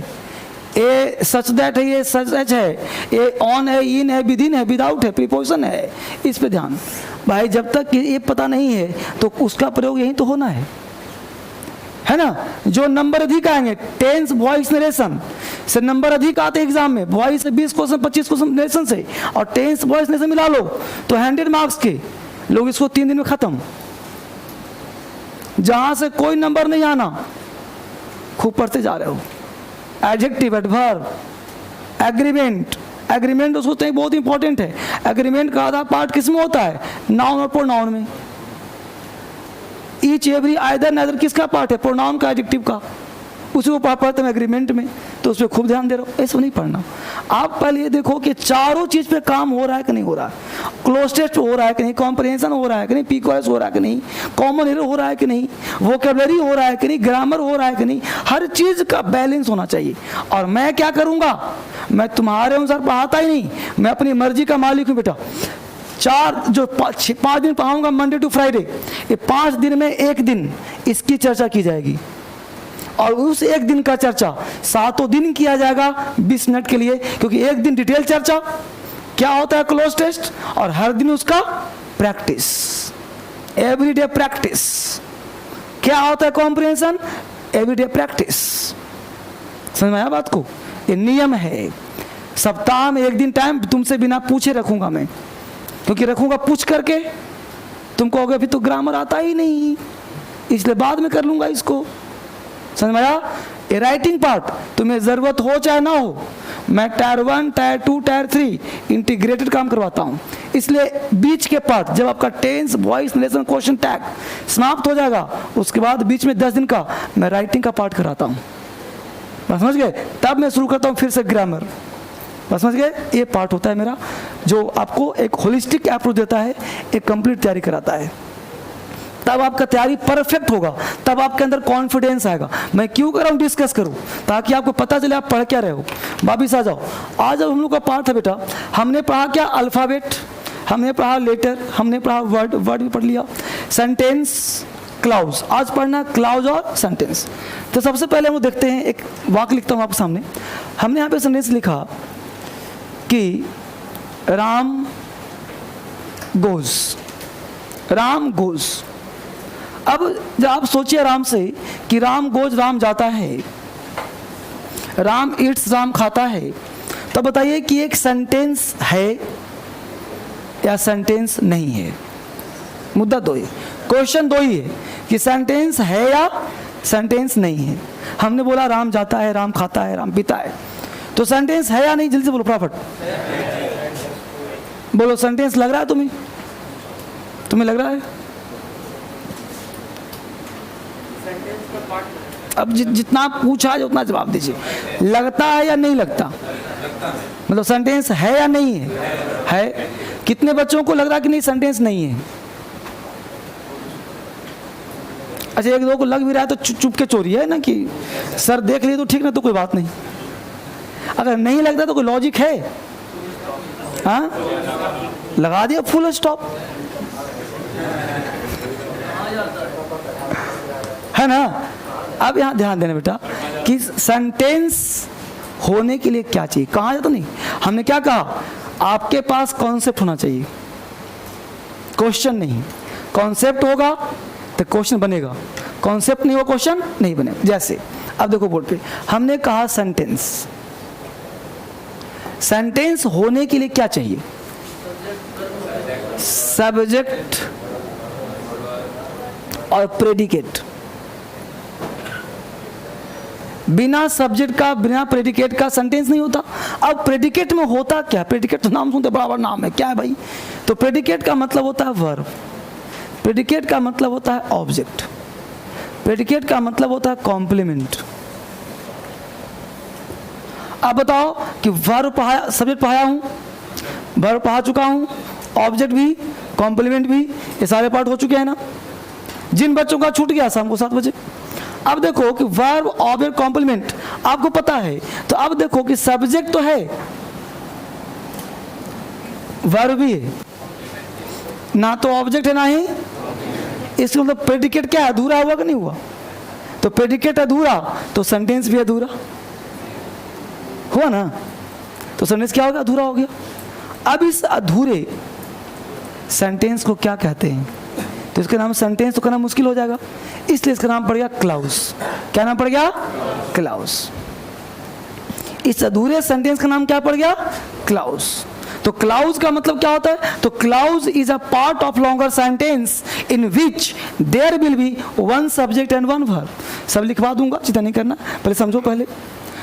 ये सच दैट है, ये सच है, ये ऑन है, इन है, विदिन है, विदाउट है, प्रीपोजिशन है, इस पे ध्यान। भाई जब तक ये पता नहीं है तो उसका प्रयोग यही तो होना है ना। जो नंबर अधिक आएंगे, टेंस वॉइस नरेशन से नंबर अधिक आते हैं एग्जाम में, वॉइस से 20 क्वेश्चन 25 क्वेश्चन नरेशन से, और टेंस वॉइस नरेशन मिला लो तो 100 मार्क्स के लोग इसको 3 दिन में खत्म। जहां से कोई नंबर नहीं आना, खूब पढ़ते जा रहे हो। एडजेक्टिव, एडवर्ब, एग्रीमेंट, एग्रीमेंट उसको तो बहुत इंपॉर्टेंट है। एग्रीमेंट का आधा पार्ट किस में होता है, नाउन और प्रोनाउन में। ईच एवरी आइदर नाइदर किसका पार्ट है, प्रोनाउन का, एडजेक्टिव का, उसी को पढ़ते हैं एग्रीमेंट में, तो उस पर खूब ध्यान दे रहे हो। ऐसा नहीं पढ़ना, आप पहले ये देखो कि चारों चीज पे काम हो रहा है कि नहीं हो रहा है, क्लोज टेस्ट हो रहा है कि नहीं, कॉम्प्रिहेंशन हो रहा है कि नहीं, PQRS हो रहा है कि नहीं, कॉमन एरर हो रहा है कि नहीं, वोकेबलरी हो रहा है कि नहीं, ग्रामर हो रहा है कि नहीं, हर चीज का बैलेंस होना चाहिए। और मैं क्या करूंगा, मैं तुम्हारे अनुसार पढ़ाता ही नहीं, मैं अपनी मर्जी का मालिक हूँ बेटा। 5 दिन पढ़ाऊंगा, मंडे टू फ्राइडे, ये 5 दिन में 1 दिन इसकी चर्चा की जाएगी, और उस 1 दिन का चर्चा 7 दिन किया जाएगा 20 मिनट के लिए, क्योंकि 1 दिन डिटेल चर्चा क्या होता है, क्लोज टेस्ट, और हर दिन उसका प्रैक्टिस, एवरीडे प्रैक्टिस। क्या होता है कॉम्प्रिहेंशन, एवरीडे प्रैक्टिस। समझ में आया बात को, ये नियम है। सप्ताह में 1 दिन टाइम तुमसे बिना पूछे रखूंगा मैं, क्योंकि रखूंगा पूछ करके तुम कहोगे अभी तो ग्रामर आता ही नहीं, इसलिए बाद में कर लूंगा इसको। समझ में आया। ये राइटिंग पार्ट तुम्हें जरूरत हो चाहे ना हो, मैं टायर 1, टायर 2, टायर 3 इंटीग्रेटेड काम करवाता हूँ। इसलिए बीच के पार्ट, जब आपका tense, voice, narration, question tag समाप्त हो जाएगा, उसके बाद बीच में 10 दिन का मैं राइटिंग का पार्ट कराता हूँ। बस समझ गए, तब मैं शुरू करता हूँ फिर से ग्रामर। बस समझ गए, ये पार्ट होता है मेरा जो आपको एक होलिस्टिक अप्रोच देता है, एक कंप्लीट तैयारी कराता है। तब आपका तैयारी परफेक्ट होगा, तब आपके अंदर कॉन्फिडेंस आएगा। मैं क्यों कर रहा हूँ डिस्कस करूँ, ताकि आपको पता चले आप पढ़ क्या रहे हो। वापिस आ जाओ। आज जब हम लोग का पार्ट है बेटा, हमने पढ़ा क्या, अल्फ़ाबेट, हमने पढ़ा लेटर, हमने पढ़ा वर्ड, वर्ड भी पढ़ लिया, सेंटेंस, क्लाउज। आज पढ़ना है क्लाउज और सेंटेंस। तो सबसे पहले हम लोग देखते हैं, एक वाक्य लिखता हूँ आपके सामने। हमने यहाँ पे सेंटेंस लिखा कि राम गोज, राम गोज। अब जब आप सोचिए आराम से कि राम गोज, राम जाता है, राम ईट्स, राम खाता है, तो बताइए कि एक सेंटेंस है या सेंटेंस नहीं है। मुद्दा दो ही, क्वेश्चन दो ही है कि सेंटेंस है या सेंटेंस नहीं है। हमने बोला राम जाता है, राम खाता है, राम पीता है, तो सेंटेंस है या नहीं? जल्दी से बोलो, फटाफट बोलो। सेंटेंस लग रहा है तुम्हें? तुम्हें लग रहा है? अब जितना पूछा है उतना जवाब दीजिए। लगता है या नहीं लगता? मतलब सेंटेंस है या नहीं है? है। कितने बच्चों को लग रहा है कि नहीं सेंटेंस नहीं है? अच्छा, एक दो को लग भी रहा है तो चुप के चोरी है ना कि सर देख लिए तो ठीक ना, तो कोई बात नहीं। अगर नहीं लगता तो कोई लॉजिक है? हाँ, लगा दिया फुल स्टॉप, है ना। अब यहाँ ध्यान देना बेटा कि सेंटेंस होने के लिए क्या चाहिए। कहा जाता नहीं, हमने क्या कहा? आपके पास कॉन्सेप्ट होना चाहिए, क्वेश्चन नहीं। कॉन्सेप्ट होगा तो क्वेश्चन बनेगा, कॉन्सेप्ट नहीं हो क्वेश्चन नहीं बनेगा। जैसे अब देखो बोर्ड पे हमने कहा सेंटेंस। सेंटेंस होने के लिए क्या चाहिए? सब्जेक्ट और प्रेडिकेट। बिना सब्जेक्ट का, बिना प्रेडिकेट का सेंटेंस नहीं होता। अब प्रेडिकेट में होता क्या? प्रेडिकेट तो नाम सुनते बड़ा बड़ा नाम है, क्या है भाई? तो प्रेडिकेट का मतलब होता है वर्ब, प्रेडिकेट का मतलब होता है ऑब्जेक्ट, प्रेडिकेट का मतलब होता है कॉम्प्लीमेंट। अब बताओ कि वर्ब पढ़ाया, सब्जेक्ट पढ़ाया हूं, वर्ब पढ़ा चुका हूं, ऑब्जेक्ट भी, कॉम्प्लीमेंट भी, ये सारे पार्ट हो चुके हैं ना। जिन बच्चों का छूट गया शाम को 7 बजे। अब देखो कि वर्ब, ऑब्जेक्ट, कॉम्प्लीमेंट आपको पता है, तो अब देखो कि सब्जेक्ट तो है, वर्ब भी है ना, तो ऑब्जेक्ट है ना ही। इसका मतलब प्रेडिकेट क्या है? अधूरा हुआ कि नहीं हुआ? तो प्रेडिकेट अधूरा तो सेंटेंस भी अधूरा हुआ ना। तो सेंटेंस क्या हो गया? अधूरा हो गया। अब इस अधूरे सेंटेंस को क्या कहते हैं? तो इसका नाम सेंटेंस तो कहना मुश्किल हो जाएगा, इसलिए इसका नाम पड़ गया क्लाउज। क्या नाम पड़ गया? क्लाउज। इस अधूरे सेंटेंस का नाम क्या पड़ गया? क्लाउज। तो क्लाउज का मतलब क्या होता है? तो clause is a part of longer sentence in which there will be one subject and one verb. सब लिखवा दूंगा, चिंता नहीं करना, पहले समझो पहले।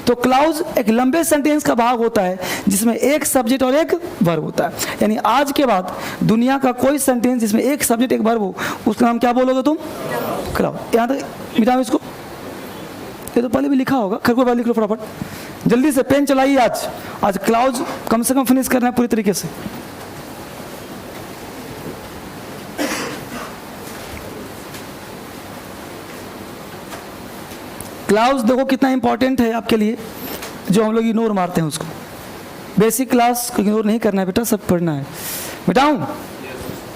तो क्लाउज एक लंबे सेंटेंस का भाग होता है जिसमें एक सब्जेक्ट और एक वर्ब होता है। यानी आज के बाद दुनिया का कोई सेंटेंस जिसमें एक सब्जेक्ट एक वर्ब हो, उसका नाम क्या बोलोगे तुम? क्लाउज। यहाँ तक मिटाओ इसको, ये तो पहले भी लिखा होगा, खैर कोई बात, लिख लो फटाफट, जल्दी से पेन चलाइए। आज क्लाउज कम से कम फिनिश करना है पूरी तरीके से। क्लाउज देखो कितना इंपॉर्टेंट है आपके लिए, जो हम लोग इग्नोर मारते हैं उसको। बेसिक क्लास को इग्नोर नहीं करना है बेटा, सब पढ़ना है। मिटाऊं?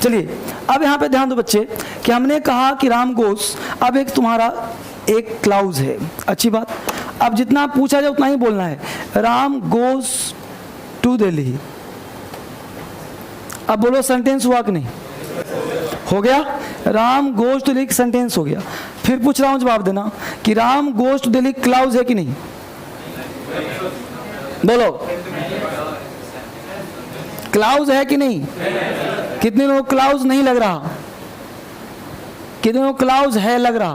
चलिए अब यहाँ पे ध्यान दो बच्चे कि हमने कहा कि राम गोस, अब एक तुम्हारा एक क्लाउज है, अच्छी बात। अब जितना पूछा जाए उतना ही बोलना है। Ram goes to Delhi. अब बोलो सेंटेंस हुआ कि नहीं? हो गया। Ram goes to Delhi sentence हो गया। फिर पूछ रहा हूं, जवाब देना कि Ram goes to Delhi clause है कि नहीं? बोलो, क्लाउज है कि नहीं? कितने लोग क्लाउज नहीं लग रहा? कितने लोग क्लाउज है लग रहा?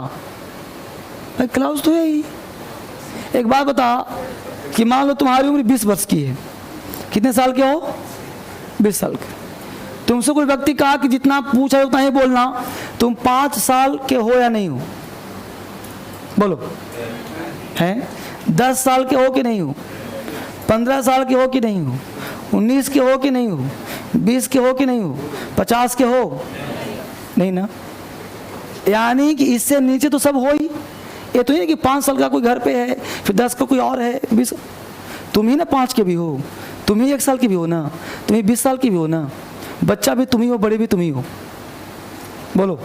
भाई क्लाउज तो है ही। एक बात बता कि मान लो तुम्हारी उम्र 20 वर्ष की है, कितने साल के हो? 20 साल के। तुमसे कोई व्यक्ति कहा कि जितना पूछा उतना ही बोलना, तुम 5 साल के हो या नहीं हो? बोलो, हैं? 10 साल के हो कि नहीं हो? 15 साल के हो कि नहीं हो? 19 के हो कि नहीं हो? 20 के हो कि नहीं हो? 50 के हो? नहीं ना। यानी कि इससे नीचे तो सब हो ही। ये तो नहीं कि 5 साल का कोई घर पे है, फिर 10 का कोई और है, 20। तुम ही ना 5 के भी हो, तुम ही 1 साल की भी हो ना, तुम ही 20 साल की भी हो ना, बच्चा भी तुम ही हो, बड़े भी तुम ही हो। बोलो,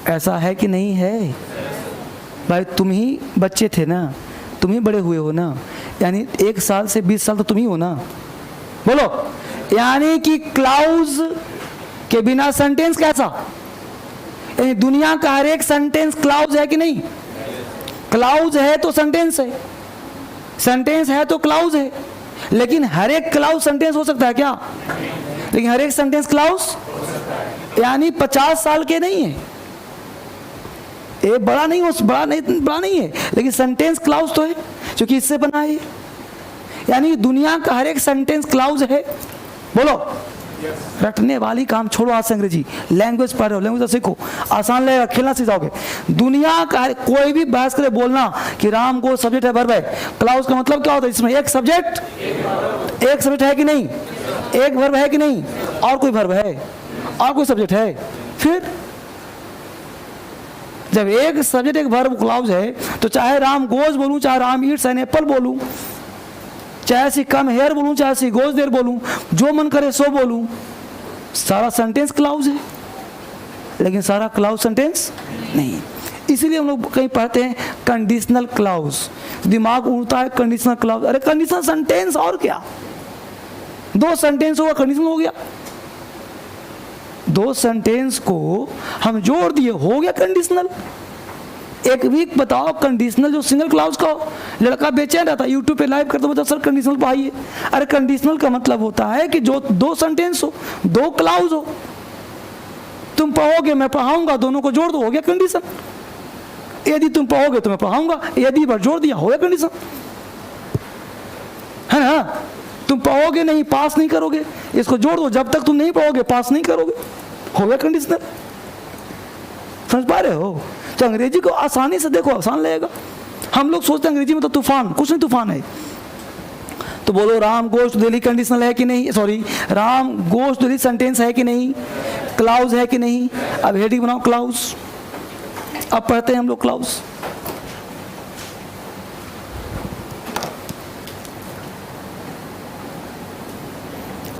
ऐसा है कि नहीं है? भाई तुम ही बच्चे थे ना, तुम ही बड़े हुए हो ना, यानी 1 साल से 20 साल तो तुम ही हो ना। बोलो, यानी कि क्लाउज के बिना सेंटेंस कैसा? यानी दुनिया का हर एक सेंटेंस क्लाउज है कि नहीं? क्लाउज है तो सेंटेंस है, सेंटेंस है तो क्लाउज है। लेकिन हर एक क्लाउज सेंटेंस हो सकता है क्या? लेकिन हर एक सेंटेंस क्लाउज, यानी 50 साल के नहीं है, ये बड़ा नहीं है, लेकिन सेंटेंस क्लाउज तो है क्योंकि इससे बना है। यानी दुनिया का हर एक सेंटेंस क्लाउज है। बोलो, रटने वाली काम छोड़ो, आज से अंग्रेजी लैंग्वेज पढ़ रहे हो, लैंग्वेज सीखो, आसान लगेगा, खेलना सीख जाओगे। दुनिया का कोई भी बहस करे बोलना कि राम को सब्जेक्ट है वर्ब है, क्लाउज का मतलब क्या होता है? इसमें एक सब्जेक्ट एक सब्जेक्ट है कि नहीं, एक वर्ब है कि नहीं, और कोई वर्ब है और कोई सब्जेक्ट है। फिर जब एक सब्जेक्ट एक वर्ब क्लाउज है तो चाहे राम गोज बोलूं, चाहे राम ईट्स एन एप्पल बोलूं, चाहे सी कम हेयर बोलूं, चाहे सी गोज देयर बोलूं, जो मन करे सो बोलूं, सारा सेंटेंस क्लाउज है। लेकिन सारा क्लाउज सेंटेंस नहीं। इसीलिए हम लोग कहीं पढ़ते हैं कंडीशनल क्लाउज, दिमाग उड़ता है कंडीशनल क्लाउज। अरे कंडीशनल सेंटेंस और क्या, 2 सेंटेंस होगा कंडीशनल हो गया, 2 सेंटेंस को हम जोड़ दिए हो गया कंडीशनल। एक वीक बताओ कंडीशनल जो सिंगल क्लाउज का हो। लड़का बेचैन रहता, यूट्यूब पे लाइव करते बता सर कंडीशनल पढ़ाइए। अरे कंडीशनल का मतलब होता है कि जो 2 सेंटेंस हो, 2 क्लाउज हो, तुम पढ़ोगे मैं पढ़ाऊंगा, दोनों को जोड़ दो, हो गया कंडीशन। यदि तुम पढ़ोगे तो मैं पढ़ाऊंगा, यदि पर जोड़ दिया हो गया कंडीशन, है ना? तुम पढ़ोगे नहीं, पास नहीं करोगे, इसको जोड़ दो, जब तक तुम नहीं पढ़ोगे पास नहीं करोगे, हो गया कंडीशनल। समझ पा रहे हो? तो अंग्रेजी को आसानी से देखो, आसान लगेगा। हम लोग सोचते हैं अंग्रेजी में तो तूफान, कुछ नहीं तूफान है। तो बोलो Ram goes to Delhi conditional है कि नहीं, sorry Ram goes to Delhi sentence है कि नहीं, क्लाउज है कि नहीं? अब हेडिंग बनाओ क्लाउज। अब पढ़ते हैं हम लोग क्लाउज।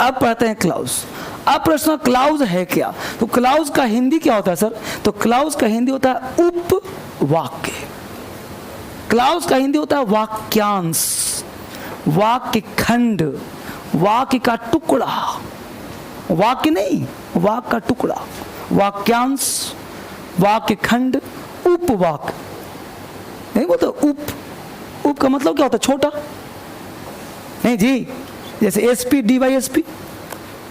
अब पढ़ते हैं क्लाउज। अब प्रश्न क्लाउज है क्या? तो क्लाउज का हिंदी क्या होता है सर? तो क्लाउज का हिंदी होता है उपवाक्य। क्लाउज का हिंदी होता है वाक्यांश, वाक्य खंड, वाक्य का टुकड़ा, वाक्य नहीं वाक्य का टुकड़ा, वाक्यांश, वाक्य खंड, उपवाक्य। नहीं बोलते उप का मतलब क्या होता है? छोटा नहीं जी, जैसे एसपी डीवाईएसपी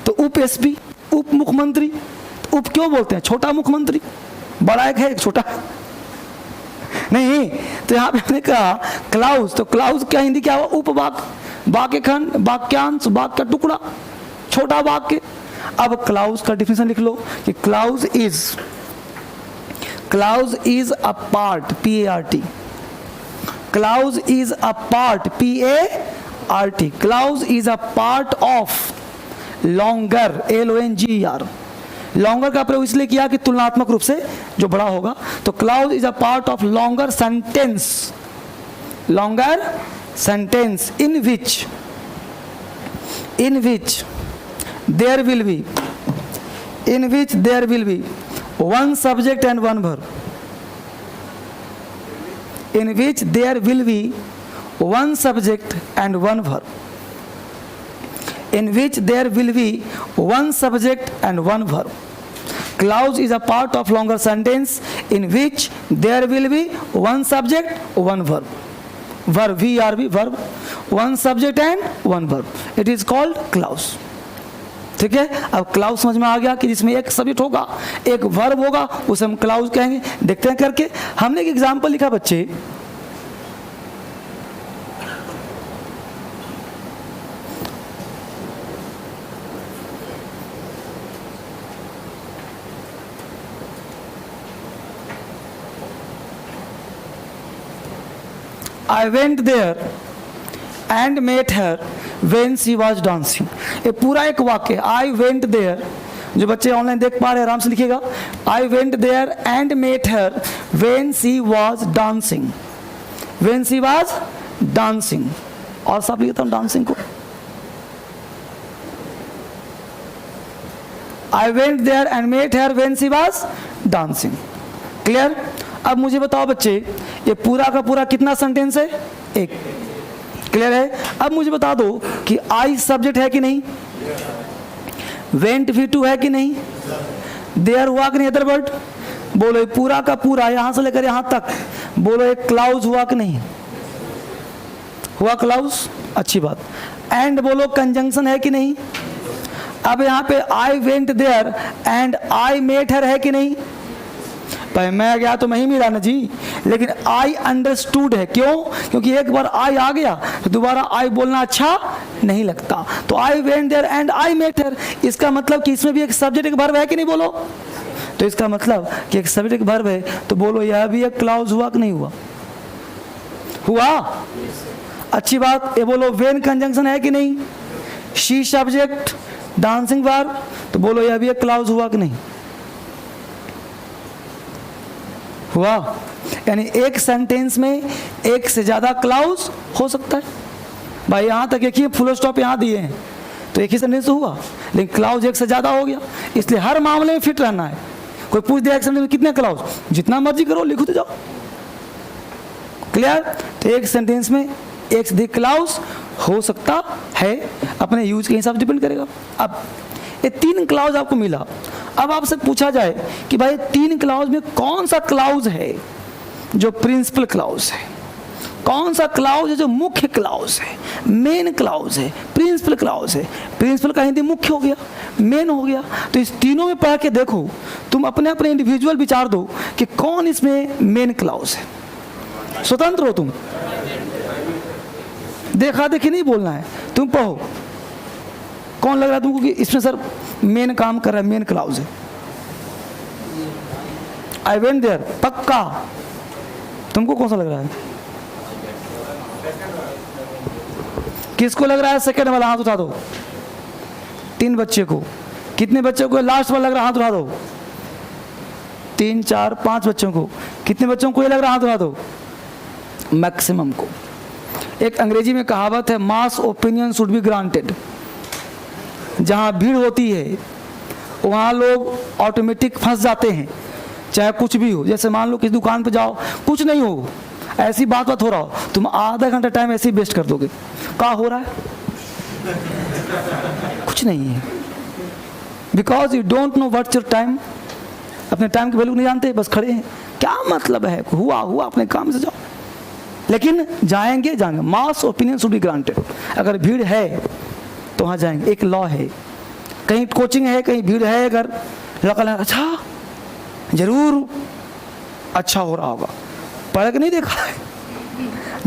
तो उप एसपी, उप मुख्यमंत्री। तो उप क्यों बोलते हैं? छोटा मुख्यमंत्री, बड़ा एक है एक छोटा नहीं। तो यहाँ पे हमने कहा क्लाउज, तो क्लाउज क्या हिंदी क्या हुआ? उपवाक्य, वाक्य खंड, वाक्यांश, वाक्य का टुकड़ा, छोटा वाक्य। अब क्लाउज का डिफिनेशन लिख लो कि clause is a part, PART, clause is a part, PART, clause is a part of longer, LONGER। Longer का प्रयोग इसलिए किया कि तुलनात्मक रूप से जो बड़ा होगा। तो clause is a part of longer sentence, longer sentence in which there will be one subject and one verb, in which there will be one subject and one verb, in which there will be one subject and one verb. Clause is a part of longer sentence in which there will be one subject, one verb. Verb, VRB, verb, one subject and one verb. It is called clause. ठीक है? अब clause समझ में आ गया कि जिसमें एक subject होगा, एक वर्ब होगा, उसे हम क्लाउज कहेंगे। देखते हैं करके। हमने एक एग्जांपल लिखा बच्चे, I went there and met her when she was dancing. ये पूरा एक वाक्य, I went there, जो बच्चे ऑनलाइन देख पा रहे हैं आराम से लिखिएगा, I went there and met her when she was dancing, when she was dancing। और सब लिखता हूँ dancing को। I went there and met her when she was dancing। Clear? अब मुझे बताओ बच्चे, ये पूरा का पूरा कितना सेंटेंस है? एक। क्लियर है? अब मुझे बता दो कि आई सब्जेक्ट है कि नहीं, वेंट V2 है कि नहीं, देयर हुआ कि नहीं, अदर वर्ड बोलो। ये पूरा का पूरा यहां से लेकर यहां तक बोलो, एक क्लाउज हुआ कि नहीं हुआ? क्लाउज, अच्छी बात। एंड बोलो, कंजंक्शन है कि नहीं? अब यहाँ पे I went there and I met her है कि नहीं? भाई मैं गया तो मैं ही मिला ना जी, लेकिन आई अंडरस्टूड है। क्यों? क्योंकि एक बार आई आ गया तो दोबारा आई बोलना अच्छा नहीं लगता। तो I went there and I met her, इसका मतलब कि इसमें भी एक सब्जेक्ट एक वर्ब है कि नहीं बोलो? तो इसका मतलब कि एक सब्जेक्ट एक वर्ब है, तो बोलो यह भी एक क्लाउज हुआ कि नहीं हुआ? हुआ, अच्छी बात। ये बोलो वेन कंजंक्शन है कि नहीं? शी सब्जेक्ट, डांसिंग वर्ब, तो बोलो यह भी एक क्लाउज हुआ कि नहीं हुआ? यानी एक सेंटेंस में एक से ज्यादा क्लाउज हो सकता है। भाई यहां तक एक ही फुल स्टॉप यहां दिए हैं तो एक ही सेंटेंस हुआ, लेकिन क्लाउज एक से ज्यादा हो गया, इसलिए हर मामले में फिट रहना है। कोई पूछ दिया एक सेंटेंस में कितने क्लाउज, जितना मर्जी करो लिखो तो जाओ। क्लियर? तो एक सेंटेंस में एक से अधिक क्लाउज हो सकता है, अपने यूज के हिसाब से डिपेंड करेगा। अब ये 3 क्लाउज आपको मिला। अब आपसे पूछा जाए कि भाई 3 क्लाउज में कौन सा क्लाउज है जो प्रिंसिपल क्लाउज है, कौन सा क्लाउज है जो मुख्य क्लाउज है, मेन क्लाउज है, प्रिंसिपल क्लाउज है। प्रिंसिपल का हिंदी मुख्य हो गया, मेन हो गया। तो इस तीनों में पढ़ के देखो, तुम अपने अपने इंडिविजुअल विचार दो कि कौन इसमें मेन क्लाउज है। स्वतंत्र हो तुम, देखा देखी नहीं बोलना है, तुम पढ़ो कौन लग रहा है तुमको कि इसमें सर मेन काम कर रहा है, मेन क्लाउज है। आई वेंट देयर, पक्का। तुमको कौन सा लग रहा है? किसको लग रहा है सेकंड वाला? हाथ उठा दो। 3 बच्चे को। कितने बच्चों को लास्ट वाला लग रहा है? हाथ उठा दो। 3 4 5 बच्चों को। कितने बच्चों को ये लग रहा है? हाथ उठा दो। मैक्सिमम को। एक अंग्रेजी में कहावत है, मास ओपिनियन शुड बी ग्रांटेड। जहां भीड़ होती है वहां लोग ऑटोमेटिक फंस जाते हैं, चाहे कुछ भी हो। जैसे मान लो किसी दुकान पे जाओ, कुछ नहीं हो, ऐसी बात हो रहा हो, तुम आधा घंटा टाइम ऐसे ही वेस्ट कर दोगे। क्या हो रहा है? कुछ नहीं है, because you don't know what's your time. अपने टाइम की वैल्यू नहीं जानते, बस खड़े हैं। क्या मतलब है? हुआ हुआ, अपने काम से जाओ। लेकिन जाएंगे जाएंगे, मास ओपिनियन शुड बी ग्रांटेड। अगर भीड़ है तो वहाँ जाएंगे, एक लॉ है। कहीं कोचिंग है, कहीं भीड़ है, अगर लगा अच्छा जरूर अच्छा हो रहा होगा, पढ़ के नहीं देखा है,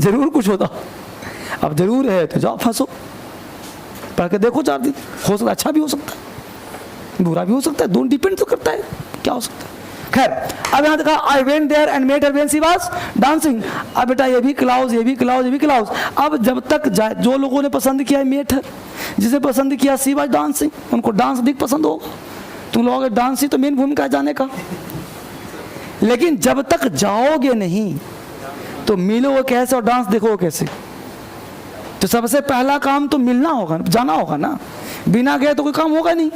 जरूर कुछ होता। अब जरूर है तो जाओ फंसो, पढ़ के देखो 4 दिन, हो सकता अच्छा भी हो सकता है, बुरा भी हो सकता है, दोनों डिपेंड तो करता है क्या हो सकता है। खैर, अब यहाँ देखा I went there and met her when she was dancing. अब बेटा ये भी क्लाउज, ये भी क्लाउज, ये भी क्लाउज। अब जब तक जो लोगों ने पसंद किया मेट हर, जिसे पसंद किया शी वाज डांसिंग, उनको डांस अधिक पसंद होगा। तुम लोग डांस ही तो मेन भूमिका है जाने का। लेकिन जब तक जाओगे नहीं तो मिलोगे कैसे और डांस देखोगे कैसे? तो सबसे पहला काम तो मिलना होगा, जाना होगा ना। बिना गए तो कोई काम होगा नहीं।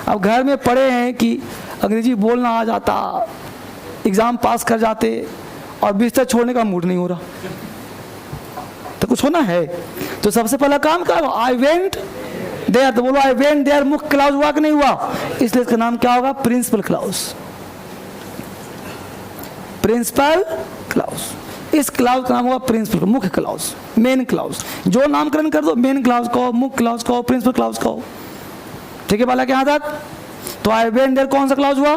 अब घर में पढ़े हैं कि अंग्रेजी बोलना आ जाता, एग्जाम पास कर जाते और बिस्तर छोड़ने का मूड नहीं हो रहा, तो कुछ होना है। तो सबसे पहला काम क्या होगा? आई वेंट देयर, तो बोलो आई वेंट देयर मुख्य क्लाउज हुआ कि नहीं हुआ? इसलिए इसका नाम क्या होगा? Principal clause. प्रिंसिपल क्लाउज, इस क्लाउज का नाम होगा प्रिंसिपल, मुख्य क्लाउज, मेन क्लाउज। जो नामकरण कर दो, मेन क्लाउज कहो, मुख्य क्लाउज कहो, प्रिंसिपल क्लाउज कहो। ठीक है बाला, यहाँ तक? तो आई वेंट देयर कौन सा क्लाउज हुआ?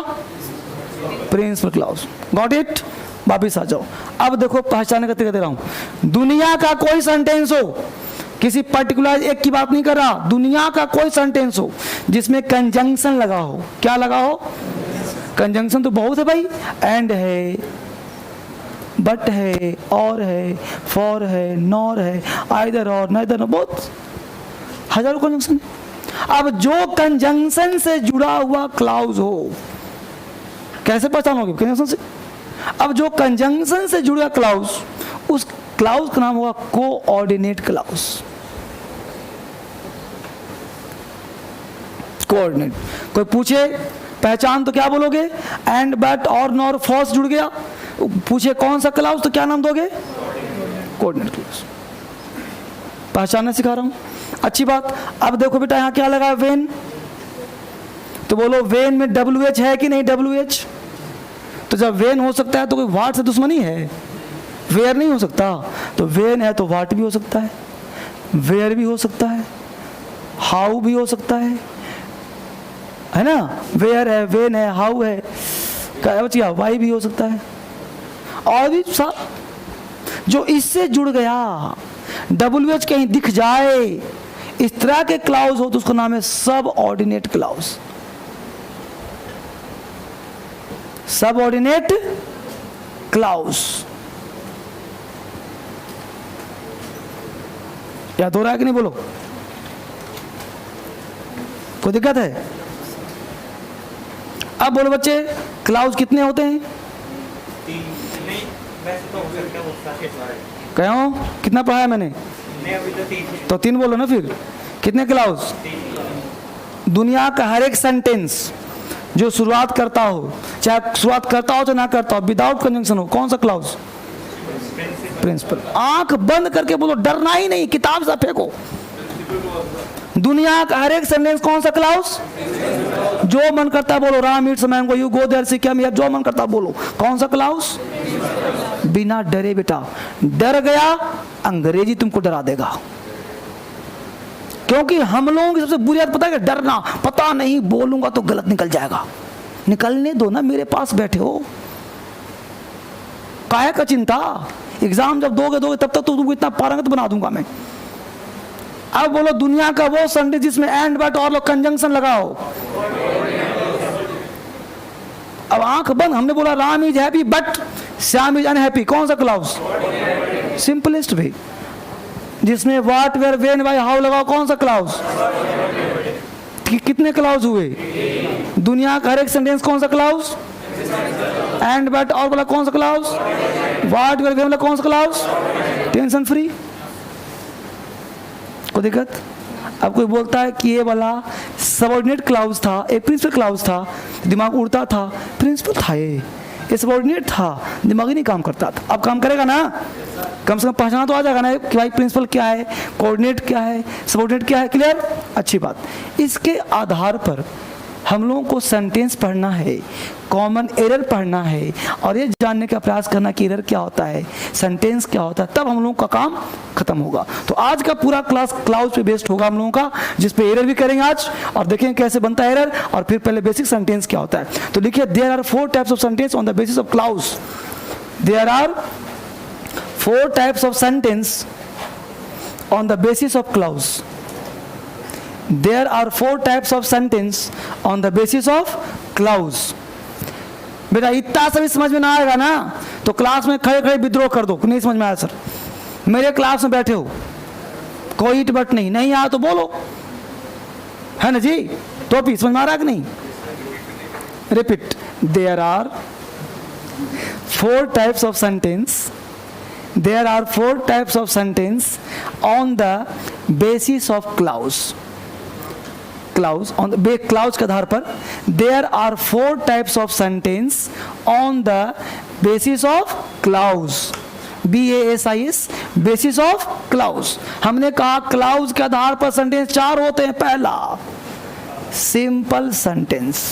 Principal clause. Got it? वापिस आ जाओ। अब देखो पहचानने का तरीका दे रहा हूं। दुनिया का कोई सेंटेंस हो, किसी पर्टिकुलर एक की बात नहीं कर रहा, दुनिया का कोई सेंटेंस हो जिसमें कंजंक्शन लगा हो। क्या लगा हो? कंजंक्शन तो बहुत है भाई, एंड है, बट है, और है, फॉर है, नॉर है, आइदर और, नाइदर, बहुत हजारों कंजंक्शन। अब जो कंजंक्शन से जुड़ा हुआ क्लाउज हो, कैसे पहचानोगे? कंजंक्शन से। अब जो कंजंक्शन से जुड़ा क्लाउज, उस क्लाउज का नाम होगा कोऑर्डिनेट क्लाउज। कोऑर्डिनेट। कोई पूछे पहचान तो क्या बोलोगे? एंड बट और नॉर फॉल्स जुड़ गया, पूछे कौन सा क्लाउज तो क्या नाम दोगे? Coordinate clause. पहचानना सिखा रहा हूं, अच्छी बात। अब देखो बेटा यहां क्या लगा? वेन। तो बोलो वेन में WH है कि नहीं? WH। तो जब वेन हो सकता है तो कोई वाट से दुश्मनी है? वेयर नहीं हो सकता। तो वेन है तो वाट भी हो सकता है, वेयर भी हो सकता है, हाउ भी हो सकता है ना? वेयर है, वेन है, हाउ है, क्या बचिया? वाई भी हो सकता है। और भी सब जो इससे जुड़ गया, WH कहीं दिख जाए, इस तरह के क्लाउज हो तो उसका नाम है सब ऑर्डिनेट क्लाउज। सब ऑर्डिनेट क्लाउज। याद हो रहा है कि नहीं? बोलो, कोई दिक्कत है? अब बोलो बच्चे, क्लाउज कितने होते हैं? क्यों? कितना पढ़ाया मैंने? तो 3 बोलो ना फिर। कितने क्लाउज? दुनिया का हर एक सेंटेंस जो शुरुआत करता हो, चाहे शुरुआत करता हो चाहे ना करता हो, विदाउट कंजंक्शन हो, कौन सा क्लाउज? प्रिंसिपल। आंख बंद करके बोलो, डरना ही नहीं, किताब से फेंको। दुनिया का हर एक सेंटेंस कौन सा क्लाउज? जो मन करता है बोलो, Ram eats mango, you go there she came, जो मन करता है बोलो, कौन सा क्लाउज? बिना डरे बेटा। डर गया अंग्रेजी तुमको डरा देगा, क्योंकि हम लोगों की सबसे बुरी आदत पता है? डरना। पता नहीं बोलूंगा तो गलत निकल जाएगा। निकलने दो ना, मेरे पास बैठे हो, काहे का चिंता? एग्जाम जब दोगे तब तक तो तुमको इतना पारंगत बना दूंगा मैं। अब बोलो दुनिया का वो सेंटेंस जिसमें एंड बट और कंजंक्शन लगाओ। अब आंख बंद, हमने बोला Ram is happy but Shyam is unhappy, कौन सा क्लाउज? सिंपलेस्ट भी। जिसमें what, where, when, why, how लगाओ, कौन सा क्लाउज? कितने क्लाउज हुए? दुनिया का हर एक सेंटेंस कौन सा क्लाउज? एंड बट और बोला कौन सा क्लाउज? व्हाट, वेयर, व्हेन, कौन सा क्लाउज? Tension free. कोई दिक्कत? अब कोई बोलता है कि ये वाला सबऑर्डिनेट क्लाउज था, एक प्रिंसिपल क्लाउज था, दिमाग उड़ता था, प्रिंसिपल था ये सबऑर्डिनेट था, दिमाग ही नहीं काम करता था। अब काम करेगा ना? कम से कम पहचाना तो आ जाएगा ना कि भाई प्रिंसिपल क्या है, कोऑर्डिनेट क्या है, सबऑर्डिनेट क्या है। क्लियर? अच्छी बात। इसके आधार पर हम लोगों को सेंटेंस पढ़ना है, कॉमन एरर पढ़ना है, और ये जानने का प्रयास करना कि एरर क्या होता है, सेंटेंस क्या होता है, तब हम लोगों का काम खत्म होगा। तो आज का पूरा क्लास क्लाउज पे बेस्ड होगा हम लोगों का, जिस पे एरर भी करेंगे आज, और देखेंगे कैसे बनता है एरर, और फिर पहले बेसिक सेंटेंस क्या होता है। तो देखिए, there are 4 types of sentence on the basis of clause. There are 4 types of sentence on the basis of clause. There are 4 types of sentence on the basis of clause. बेटा इतना सभी समझ में ना आएगा ना तो क्लास में खड़े खड़े विद्रोह कर दो, नहीं समझ में आया सर, मेरे क्लास में बैठे हो, कोई इट बट नहीं, नहीं आया तो बोलो, है ना जी? तो भी समझ में आ रहा है कि नहीं? Repeat. There are 4 types of sentence. There are 4 types of sentence on the basis of clause. Clause on the clause के आधार पर there are 4 types of sentence on the basis of clause. BASIS, basis of clause. हमने कहा clause के आधार पर sentence 4 होते हैं। पहला simple sentence,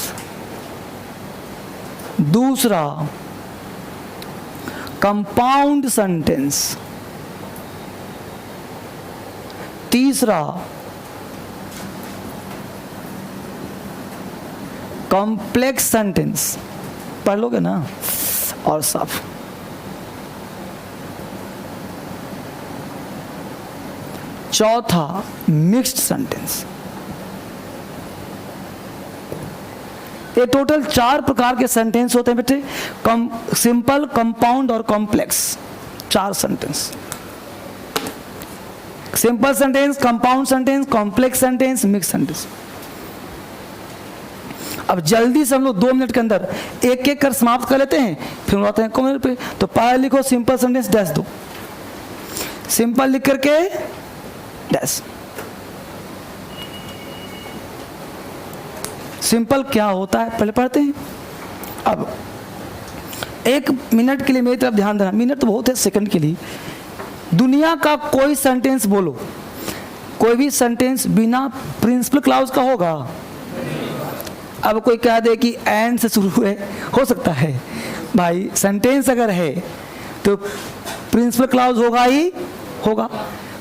दूसरा कंपाउंड सेंटेंस, तीसरा कॉम्प्लेक्स सेंटेंस, पढ़ लोगे ना और सब, चौथा मिक्स्ड सेंटेंस। ये टोटल 4 प्रकार के सेंटेंस होते हैं बेटे, सिंपल, कंपाउंड और complex. 4 sentence, simple sentence, compound sentence, complex sentence, mix sentence. अब जल्दी से हम लोग 2 मिनट के अंदर एक एक कर समाप्त कर लेते हैं, फिर आते हैं कॉमन पे। तो पहले लिखो सिंपल सेंटेंस डैश दो, सिंपल लिख करके डैश, सिंपल क्या होता है पहले पढ़ते हैं। अब 1 मिनट के लिए मेरी तरफ ध्यान देना, मिनट तो बहुत है, सेकंड के लिए। दुनिया का कोई सेंटेंस बोलो, कोई भी सेंटेंस बिना प्रिंसिपल क्लाउज का होगा? अब कोई कह दे कि एंड से शुरू है, हो सकता है भाई, सेंटेंस अगर है तो प्रिंसिपल क्लाउज होगा ही होगा।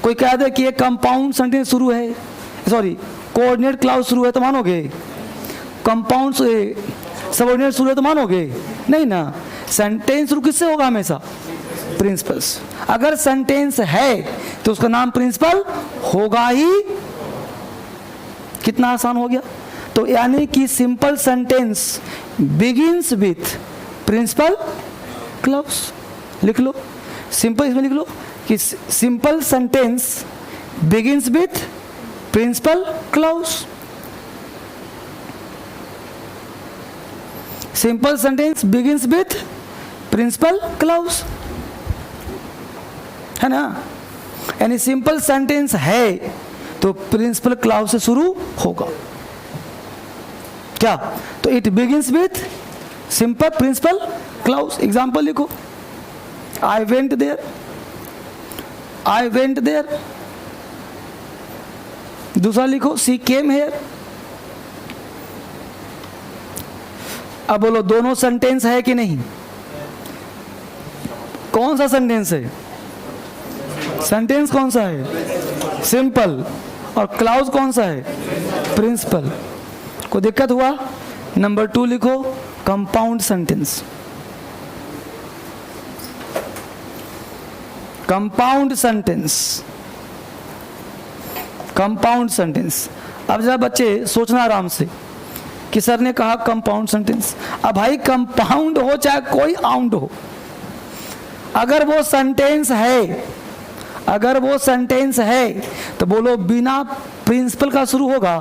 कोई कह दे कि ये कंपाउंड सेंटेंस शुरू है, सॉरी कोऑर्डिनेट क्लाउज शुरू है तो मानोगे? कंपाउंड सबऑर्डिनेट शुरू है तो मानोगे? नहीं ना। सेंटेंस शुरू किससे होगा? हमेशा प्रिंसिपल्स। अगर सेंटेंस है तो उसका नाम प्रिंसिपल होगा ही। कितना आसान हो गया। तो यानी कि simple sentence begins with principal clause. लिख लो सिंपल, इसमें लिख लो कि simple sentence begins with principal clause. Simple sentence begins with principal clause, है ना। यानी सिंपल सेंटेंस है तो प्रिंसिपल क्लाउज से शुरू होगा। क्या? तो it begins with simple principal clause. Example लिखो, I went there, I went there. दूसरा लिखो, शी केम हेयर। अब बोलो दोनों सेंटेंस है कि नहीं? कौन सा सेंटेंस है? सेंटेंस कौन सा है? सिंपल। और क्लाउज कौन सा है? प्रिंसिपल। कोई दिक्कत हुआ? नंबर 2 लिखो, compound sentence. Compound sentence, compound sentence. अब जरा बच्चे सोचना आराम से कि सर ने कहा कंपाउंड सेंटेंस। अब भाई कंपाउंड हो चाहे कोई आउंड हो, अगर वो सेंटेंस है, अगर वो सेंटेंस है तो बोलो बिना प्रिंसिपल का शुरू होगा?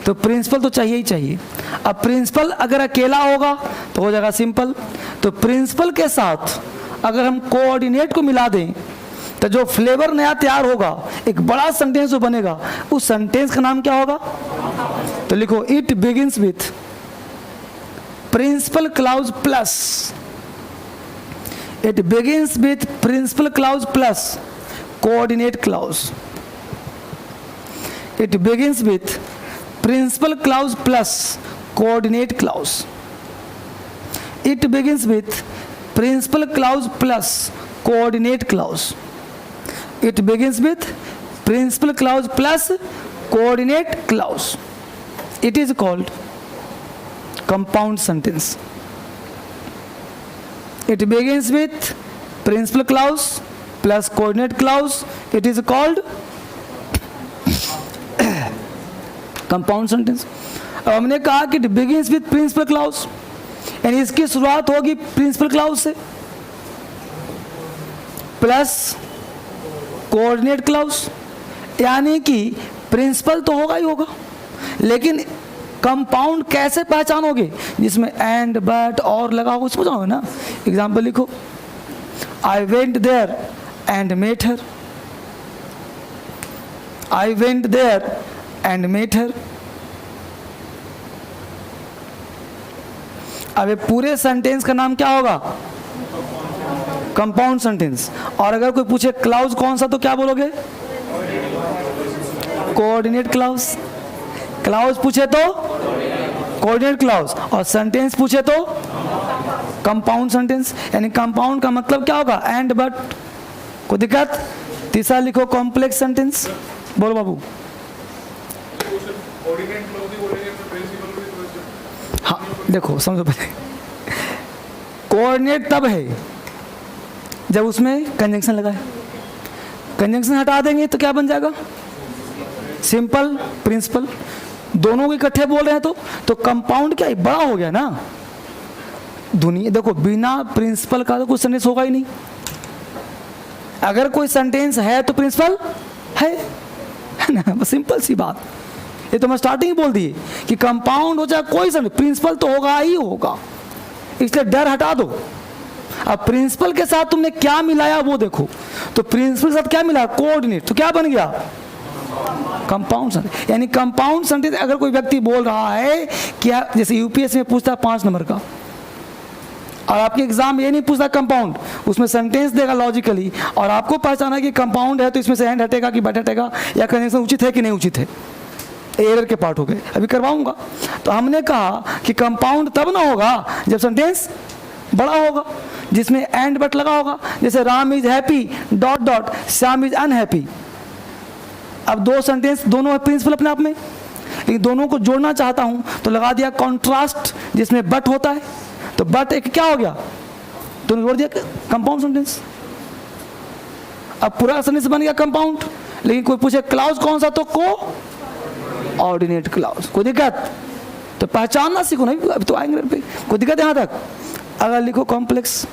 तो प्रिंसिपल तो चाहिए ही चाहिए। अब प्रिंसिपल अगर अकेला होगा तो हो जाएगा सिंपल। तो प्रिंसिपल के साथ अगर हम कोऑर्डिनेट को मिला दें तो जो फ्लेवर नया तैयार होगा, एक बड़ा सेंटेंस जो बनेगा, उस सेंटेंस का नाम क्या होगा? तो लिखो, it begins with principal clause plus, it begins with principal clause plus coordinate clause. It begins with principal clause plus coordinate clause. It begins with principal clause plus coordinate clause. It begins with principal clause plus coordinate clause. It is called compound sentence. It begins with principal clause plus coordinate clause. It is called compound sentence. अब हमने कहा कि it begins with principal clause, यानी इसकी शुरुआत होगी principal clause से plus coordinate clause, यानी कि प्रिंसिपल तो होगा ही होगा, लेकिन कंपाउंड कैसे पहचानोगे? जिसमें एंड बट और लगा होगा उसको जाओगे ना। एग्जाम्पल लिखो, I went there and met her. I went there and met her. अब ये पूरे सेंटेंस का नाम क्या होगा? Compound sentence. और अगर कोई पूछे क्लाउज कौन सा, तो क्या बोलोगे? Coordinate clause. क्लाउज पूछे तो कोऑर्डिनेट क्लाउज, और सेंटेंस पूछे तो कंपाउंड सेंटेंस। यानी कंपाउंड का मतलब क्या होगा? And but. कोई दिक्कत? तीसरा लिखो, कॉम्प्लेक्स सेंटेंस। बोलो बाबू। हाँ देखो समझो पहले, कोऑर्डिनेट तब है जब उसमें कंजंक्शन लगा है। कंजंक्शन हटा देंगे तो क्या बन जाएगा? Simple principal. दोनों को इकट्ठे बोल रहे हैं तो कंपाउंड क्या है? बड़ा हो गया ना। दुनिया देखो, बिना प्रिंसिपल का तो कोई सेंटेंस होगा ही नहीं। अगर कोई सेंटेंस है तो प्रिंसिपल है ना, बस सिंपल सी बात। ये तो मैं स्टार्टिंग बोल दी कि कंपाउंड हो जाए कोई सेंटेंस, प्रिंसिपल तो होगा ही होगा, इसलिए डर हटा दो। अब प्रिंसिपल के साथ तुमने क्या मिलाया वो देखो। तो प्रिंसिपल के साथ क्या मिला? कोऑर्डिनेट। तो क्या बन गया? Compound sentence. यानी कंपाउंड सेंटेंस अगर कोई व्यक्ति बोल रहा है क्या, जैसे यूपीएससी में पूछता है 5 नंबर का, और आपके एग्जाम ये नहीं पूछता कंपाउंड, उसमें सेंटेंस देगा लॉजिकली, और आपको पहचाना कि कंपाउंड है तो इसमें से एंड हटेगा कि बट हटेगा, या कनेक्शन उचित है कि नहीं उचित है, एरर के पार्ट हो गए, अभी करवाऊंगा। तो हमने कहा कि कंपाउंड तब ना होगा जब सेंटेंस बड़ा होगा, जिसमें एंड बट लगा होगा। जैसे Ram is happy dot dot Shyam is unhappy. अब 2 सेंटेंस दोनों है प्रिंसिपल अपने आप में, लेकिन दोनों को जोड़ना चाहता हूं तो लगा दिया कॉन्ट्रास्ट जिसमें बट होता है, तो बट एक क्या हो गया, दोनों जोड़ दिया कंपाउंड सेंटेंस। अब पूरा सेंटेंस बन गया कंपाउंड। लेकिन कोई पूछे क्लाउज कौन सा, तो को ऑर्डिनेट क्लाउज। कोई दिक्कत, तो पहचानना सीखो, नहीं अभी तो आएंगे पे, कोई दिक्कत यहां तक। अगर लिखो कॉम्प्लेक्स,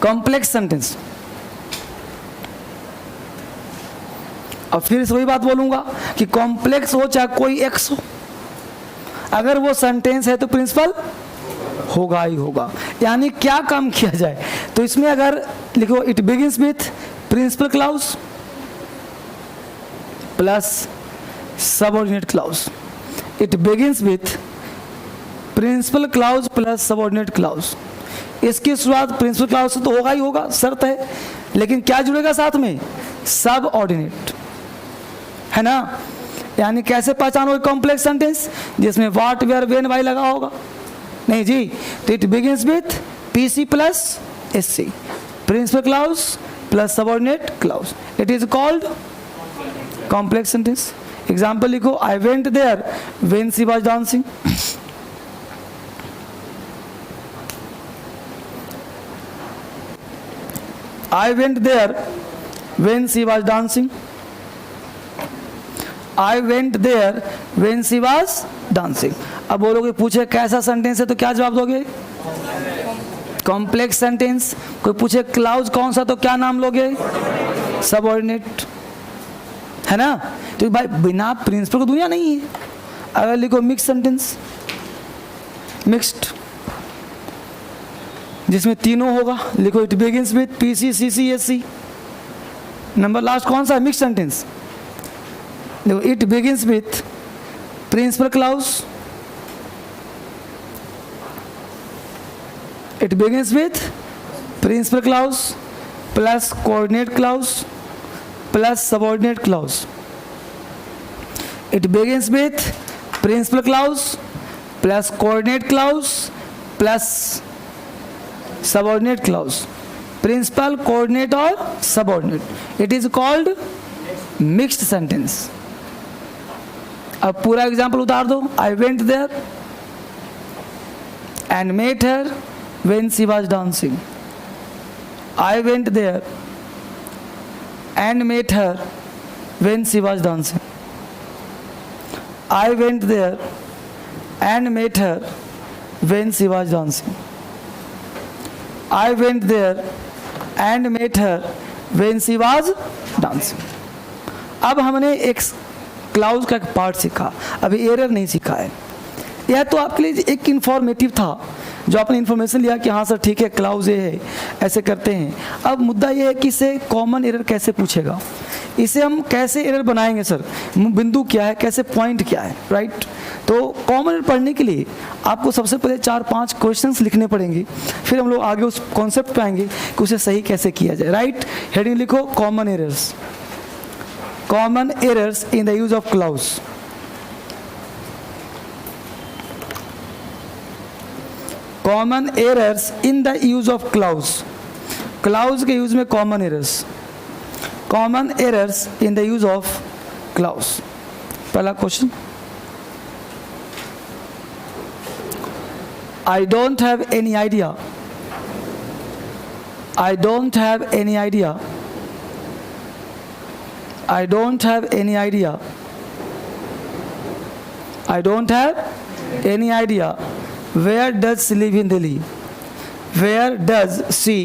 कॉम्प्लेक्स सेंटेंस, और फिर से वही बात बोलूंगा कि कॉम्प्लेक्स हो चाहे कोई एक्स हो, अगर वो सेंटेंस है तो प्रिंसिपल होगा ही होगा। यानी क्या काम किया जाए, तो इसमें अगर लिखो it begins with principal clause plus subordinate clause, it begins with principal clause plus subordinate clause. इसकी शुरुआत प्रिंसिपल क्लाउज से तो होगा ही होगा, शर्त है, लेकिन क्या जुड़ेगा साथ में, सबऑर्डिनेट, है ना। यानी कैसे पहचानोगे कॉम्प्लेक्स सेंटेंस, जिसमें व्हाट वेयर व्हेन वाई लगा होगा, नहीं जी, तो it begins with PC plus SC, principal clause plus subordinate clause, it is called complex sentence. Example लिखो, I went there when she was dancing. I went there when she was dancing. I went there when she was dancing. अब बोलोगे पूछे कैसा sentence है तो क्या जवाब दोगे, कॉम्प्लेक्स सेंटेंस। कोई पूछे क्लाउज कौन सा तो क्या नाम लोगे, सबऑर्डिनेट, है ना। तो भाई बिना प्रिंसिपल को दुनिया नहीं है। अगर लिखो मिक्स सेंटेंस, मिक्स्ड, जिसमें तीनों होगा, लिखो it begins with PC CC SC. Number last कौन सा है, मिक्स सेंटेंस, देखो it begins with principal clause, it begins with principal clause plus coordinate clause plus subordinate clause, it begins with principal clause plus coordinate clause plus subordinate clause, principal coordinate और subordinate, it is called mixed sentence. अब पूरा example उतार दो, I went there and met her when she was dancing. I went there and met her when she was dancing. I went there and met her when she was dancing. I went there and met her when she was dancing. अब हमने एक clause का एक part सीखा, अभी error नहीं सीखा है। यह तो आपके लिए एक इंफॉर्मेटिव था, जो आपने इन्फॉर्मेशन लिया कि हाँ सर ठीक है क्लाउज ये है, ऐसे करते हैं। अब मुद्दा ये है कि इसे कॉमन एरर कैसे पूछेगा, इसे हम कैसे एरर बनाएंगे सर, बिंदु क्या है, कैसे पॉइंट क्या है, राइट। तो कॉमन एरर पढ़ने के लिए आपको सबसे पहले 4-5 क्वेश्चंस लिखने पड़ेंगे, फिर हम लोग आगे उस कॉन्सेप्ट पे आएंगे कि उसे सही कैसे किया जाए, राइट। हेडिंग लिखो common errors, common errors in the use of clause. Common errors in the use of clause, clause के यूज में common errors, common errors in the use of clause. पहला question, I don't have any idea. I don't have any idea. I don't have any idea. I don't have any idea. Where does she live in Delhi? Where does she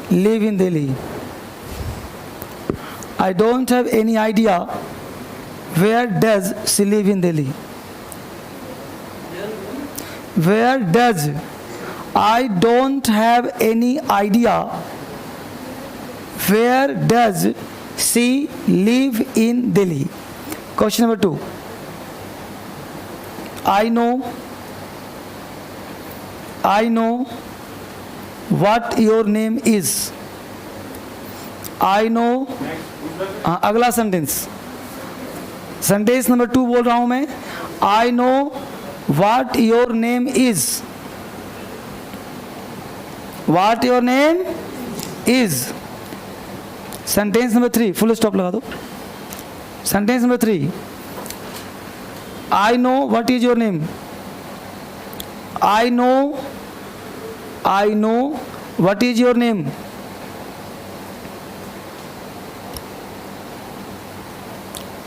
live in Delhi? I don't have any idea. Where does she live in Delhi? Where does, I don't have any idea. Where does she live in Delhi? Question number 2, I know what your name is. I know, अगला sentence number 2 बोल रहा हूं मैं. I know what your name is. What your name is. Sentence number 3, full stop लगा दो. Sentence number 3, I know what is your name. I know what is your name.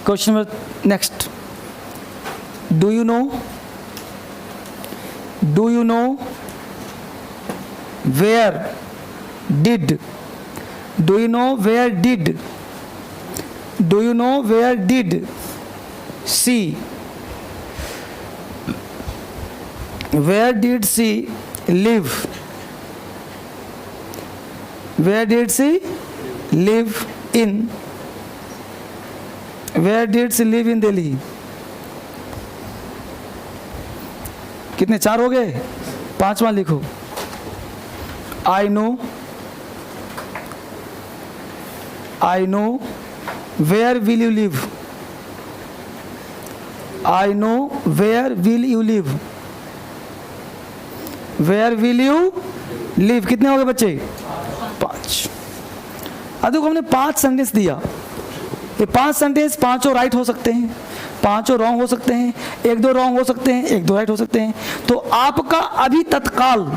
Question number next. Do you know where did she live? Where did she live in? Where did she live in Delhi? कितने, 4 हो गए. 5वां लिखो. I know where will you live. I know where will you live. Where will you live. कितने हो गए बच्चे? 5. अब देखो हमने 5 सेंटेंस दिया. ये 5 सेंटेंस 5 राइट हो सकते हैं, 5 रॉन्ग हो सकते हैं, 1-2 रॉन्ग हो सकते हैं, 1-2 राइट हो सकते हैं. तो आपका अभी तत्काल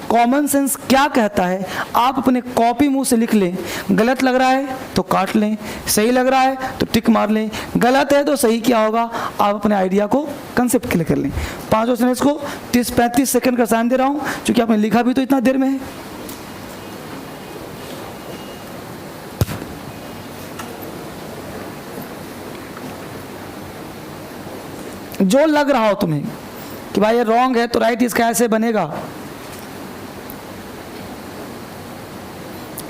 कॉमन सेंस क्या कहता है, आप अपने कॉपी मुंह से लिख लें. गलत लग रहा है तो काट लें, सही लग रहा है तो टिक मार लें. गलत है तो सही क्या होगा, आप अपने आइडिया को कंसेप्ट क्लियर कर लें. 5 सेंटेंस को 30-35 सेकंड का टाइम दे रहा हूं, क्योंकि आपने लिखा भी तो इतना देर में है. जो लग रहा हो तुम्हें कि भाई ये रॉन्ग है तो राइट इसका ऐसे बनेगा,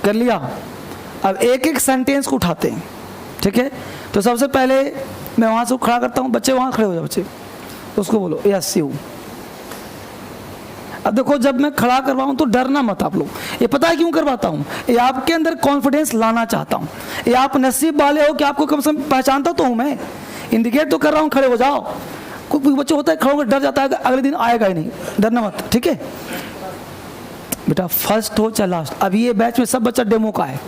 कर लिया. अब एक एक सेंटेंस को उठाते हैं, ठीक है. तो सबसे पहले मैं वहां से खड़ा करता हूं. बच्चे वहां खड़े हो जाओ. बच्चे उसको बोलो यस यू. अब देखो, जब मैं खड़ा करवाऊं तो डरना मत आप लोग. ये पता है क्यों करवाता हूं, ये आपके अंदर कॉन्फिडेंस लाना चाहता हूं. ये आप नसीब वाले हो कि आपको कम से कम पहचानता तो हूं मैं. इंडिकेट तो कर रहा हूं, खड़े हो जाओ. कोई बच्चा होता है खड़ा होकर डर जाता है, अगले दिन आएगा ही नहीं. डरना मत, ठीक है बेटा. फर्स्ट हो चाहे लास्ट, अभी ये बैच में सब बच्चा डेमो का है,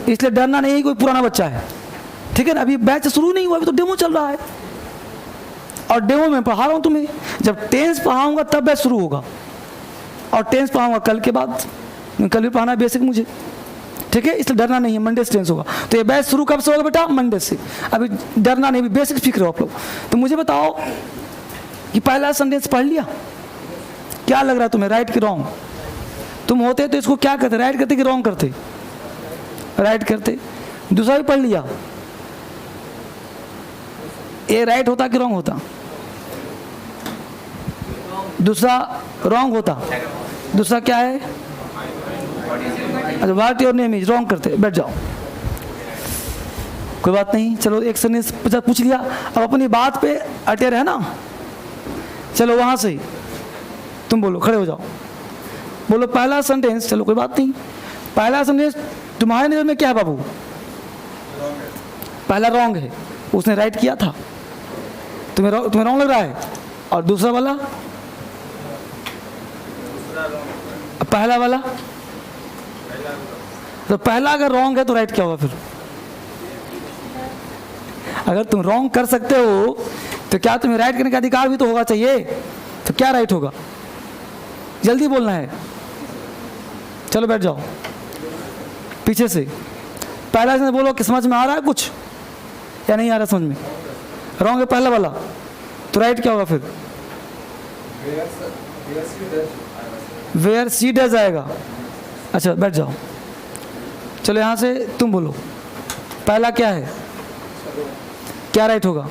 इसलिए डरना नहीं है. कोई पुराना बच्चा है, ठीक है ना. अभी बैच शुरू नहीं हुआ, अभी तो डेमो चल रहा है. और डेमो में पढ़ा रहा हूं तुम्हें. जब टेंस पढ़ाऊंगा तब बैच शुरू होगा, और टेंस पढ़ाऊंगा कल के बाद. कल भी पढ़ाना है बेसिक मुझे, ठीक है. इसलिए डरना नहीं है. मंडे से टेंस होगा. तो ये बैच शुरू कब से होगा बेटा? मंडे से. अभी डरना नहीं, बेसिक सीख रहे हो आप लोग. तो मुझे बताओ कि पहला सेंटेंस पढ़ लिया, क्या लग रहा है तुम्हें, राइट कि रॉन्ग? तुम होते तो इसको क्या करते, राइट करते कि रॉन्ग करते? राइट करते. दूसरा भी पढ़ लिया, ये राइट होता कि रॉन्ग होता? दूसरा रॉन्ग होता. दूसरा क्या है? अच्छा, what your name is, wrong करते. बैठ जाओ, कोई बात नहीं. चलो एक सेंटेंस पूछ लिया, अब अपनी बात पे अटे रहे ना. चलो वहां से तुम बोलो, खड़े हो जाओ, बोलो पहला सेंटेंस. चलो कोई बात नहीं. पहला सेंटेंस तुम्हारे नजर में क्या है बाबू? पहला रॉन्ग है, उसने राइट किया था, तुम्हें रॉन्ग लग रहा है. और दूसरा वाला, पहला वाला, तो पहला अगर रॉन्ग है तो राइट क्या होगा फिर? अगर तुम रॉन्ग कर सकते हो तो क्या तुम्हें राइट करने का अधिकार भी तो होगा चाहिए. तो क्या राइट होगा? जल्दी बोलना है. चलो बैठ जाओ पीछे से. पहला से बोलो कि समझ में आ रहा है कुछ या नहीं आ रहा समझ में? रॉन्ग है पहला वाला, तो राइट क्या होगा फिर? वेयर सी डज आएगा. अच्छा बैठ जाओ. चलो यहाँ से तुम बोलो, पहला क्या है, क्या राइट होगा?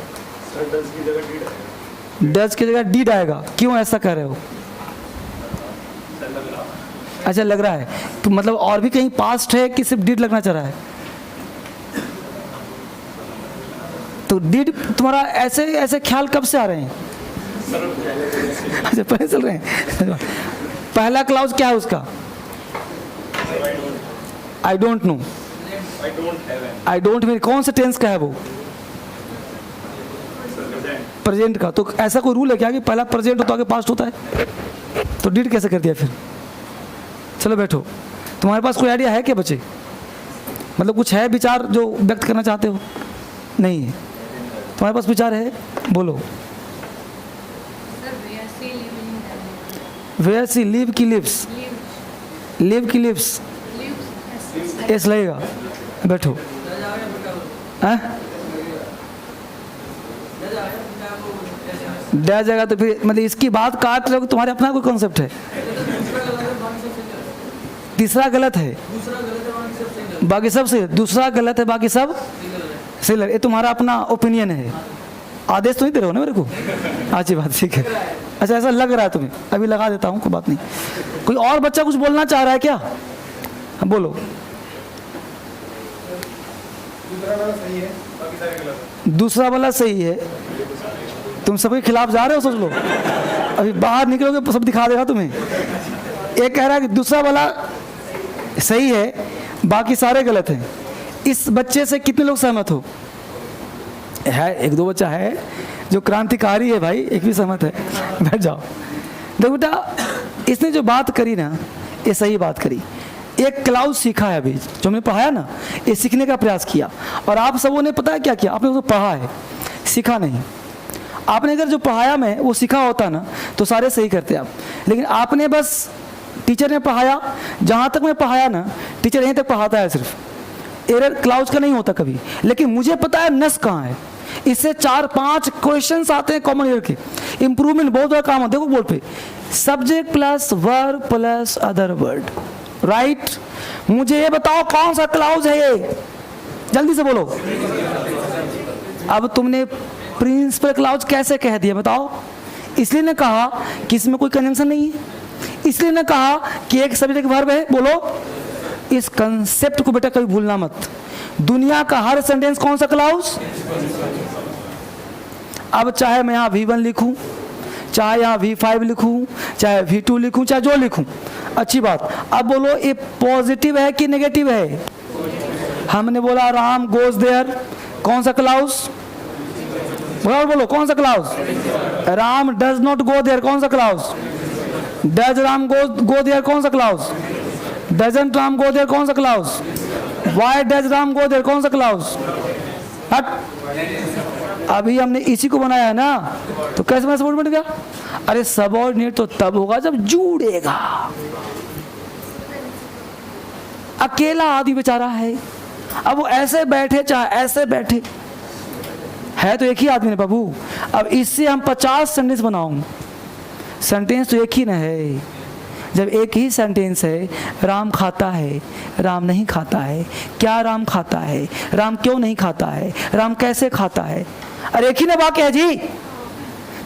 डज की जगह डीड आएगा. क्यों ऐसा कह रहे हो? अच्छा लग रहा है तो मतलब और भी कहीं पास्ट है कि सिर्फ डीड लगना चाह रहा है? तो डिड तुम्हारा ऐसे ऐसे ख्याल कब से आ रहे हैं? अच्छा पहले चल रहे हैं। पहला क्लाउज क्या है उसका? I don't know. I don't में कौन से टेंस का है वो? प्रेजेंट का। तो ऐसा कोई रूल है क्या कि पहला प्रेजेंट हो तो आगे पास्ट होता है? तो डिड कैसे कर दिया फिर? चलो बैठो। तुम्हारे पास कोई आइडिया है क्या बच्चे? मतलब कुछ है विचार जो व्यक्त करना चाहते हो? नहीं है। तुम्हारे पास विचार है? बोलो। वेयर सी लिव की लिव्स, लिव की लिव्स एस लगेगा। बैठो। डैश जगह तो फिर मतलब इसकी बात काट रहे हो, तुम्हारे अपना कोई कॉन्सेप्ट है? तीसरा गलत है, बाकी सब सही है। दूसरा गलत है, बाकी सब सही। ये तुम्हारा अपना ओपिनियन है, आदेश तो नहीं दे रहे हो ना मेरे को। अच्छी बात, ठीक है। अच्छा ऐसा लग रहा है तुम्हें, अभी लगा देता हूँ, कोई बात नहीं। कोई और बच्चा कुछ बोलना चाह रहा है क्या? बोलो। दूसरा वाला सही है। तुम सबके खिलाफ जा रहे हो, सोच लो। अभी बाहर निकलोगे सब दिखा देगा तुम्हें। एक कह रहा है कि दूसरा वाला सही है, बाकी सारे गलत हैं। इस बच्चे से कितने लोग सहमत हो? है एक दो बच्चा है जो क्रांतिकारी है भाई, एक भी सहमत है। बैठ जाओ। देखो बेटा, इसने जो बात करी ना, ये सही बात करी। एक क्लाउज सीखा है अभी, जो हमने पढ़ाया ना, ये सीखने का प्रयास किया। और आप सबों ने पता है क्या किया? आपने उसको पढ़ा है, सीखा नहीं। आपने अगर जो पढ़ाया में वो सीखा होता ना तो सारे सही करते आप। लेकिन आपने बस, टीचर ने पढ़ाया, जहाँ तक मैं पढ़ाया ना, टीचर यहीं तक पढ़ाता है सिर्फ। एरर क्लाउज का नहीं होता कभी। लेकिन मुझे पता है नस कहाँ है। इससे 4-5 क्वेश्चंस आते हैं कॉमन ईयर के। इंप्रूवमेंट बहुत बड़ा काम है। देखो बोर्ड पे, subject plus verb plus other word, right? मुझे ये बताओ कौन सा क्लाउज है ये? जल्दी से बोलो। अब तुमने प्रिंसिपल क्लाउज कैसे कह दिया बताओ? इसलिए ने कहा कि इसमें कोई कंजंक्शन नहीं है, इसलिए ने कहा कि एक सब्जेक्ट वर्ब है। बोलो, इस कंसेप्ट को बेटा कभी भूलना मत। दुनिया का हर सेंटेंस कौन सा क्लाउज? अब चाहे मैं यहाँ V1 लिखूं, चाहे यहाँ V5 लिखूं, चाहे V2 लिखूं, चाहे जो लिखूं, अच्छी बात। अब बोलो, ये पॉजिटिव है कि नेगेटिव है? हमने बोला राम गोज देयर, कौन सा क्लाउज? बोलो कौन सा clause? Ram does not go there, कौन सा clause? Does Ram go there, कौन सा clause? Doesn't Ram go there, कौन सा clause? Why does Ram go there, कौन सा क्लाउज? हट। अभी हमने इसी को बनाया है ना, तो कैसे मैं सबॉर्डिनेट गया? अरे सबॉर्डिनेट तो तब होगा जब जुड़ेगा। अकेला आदमी बेचारा है, अब वो ऐसे बैठे चाहे ऐसे बैठे, है तो एक ही आदमी ने बाबू। अब इससे हम 50 सेंटेंस बनाऊं, सेंटेंस तो एक ही ना है। जब एक ही सेंटेंस है, राम खाता है, राम नहीं खाता है, क्या राम खाता है, राम क्यों नहीं खाता है, राम कैसे खाता है, अरे एक ही ना वाक्य है जी।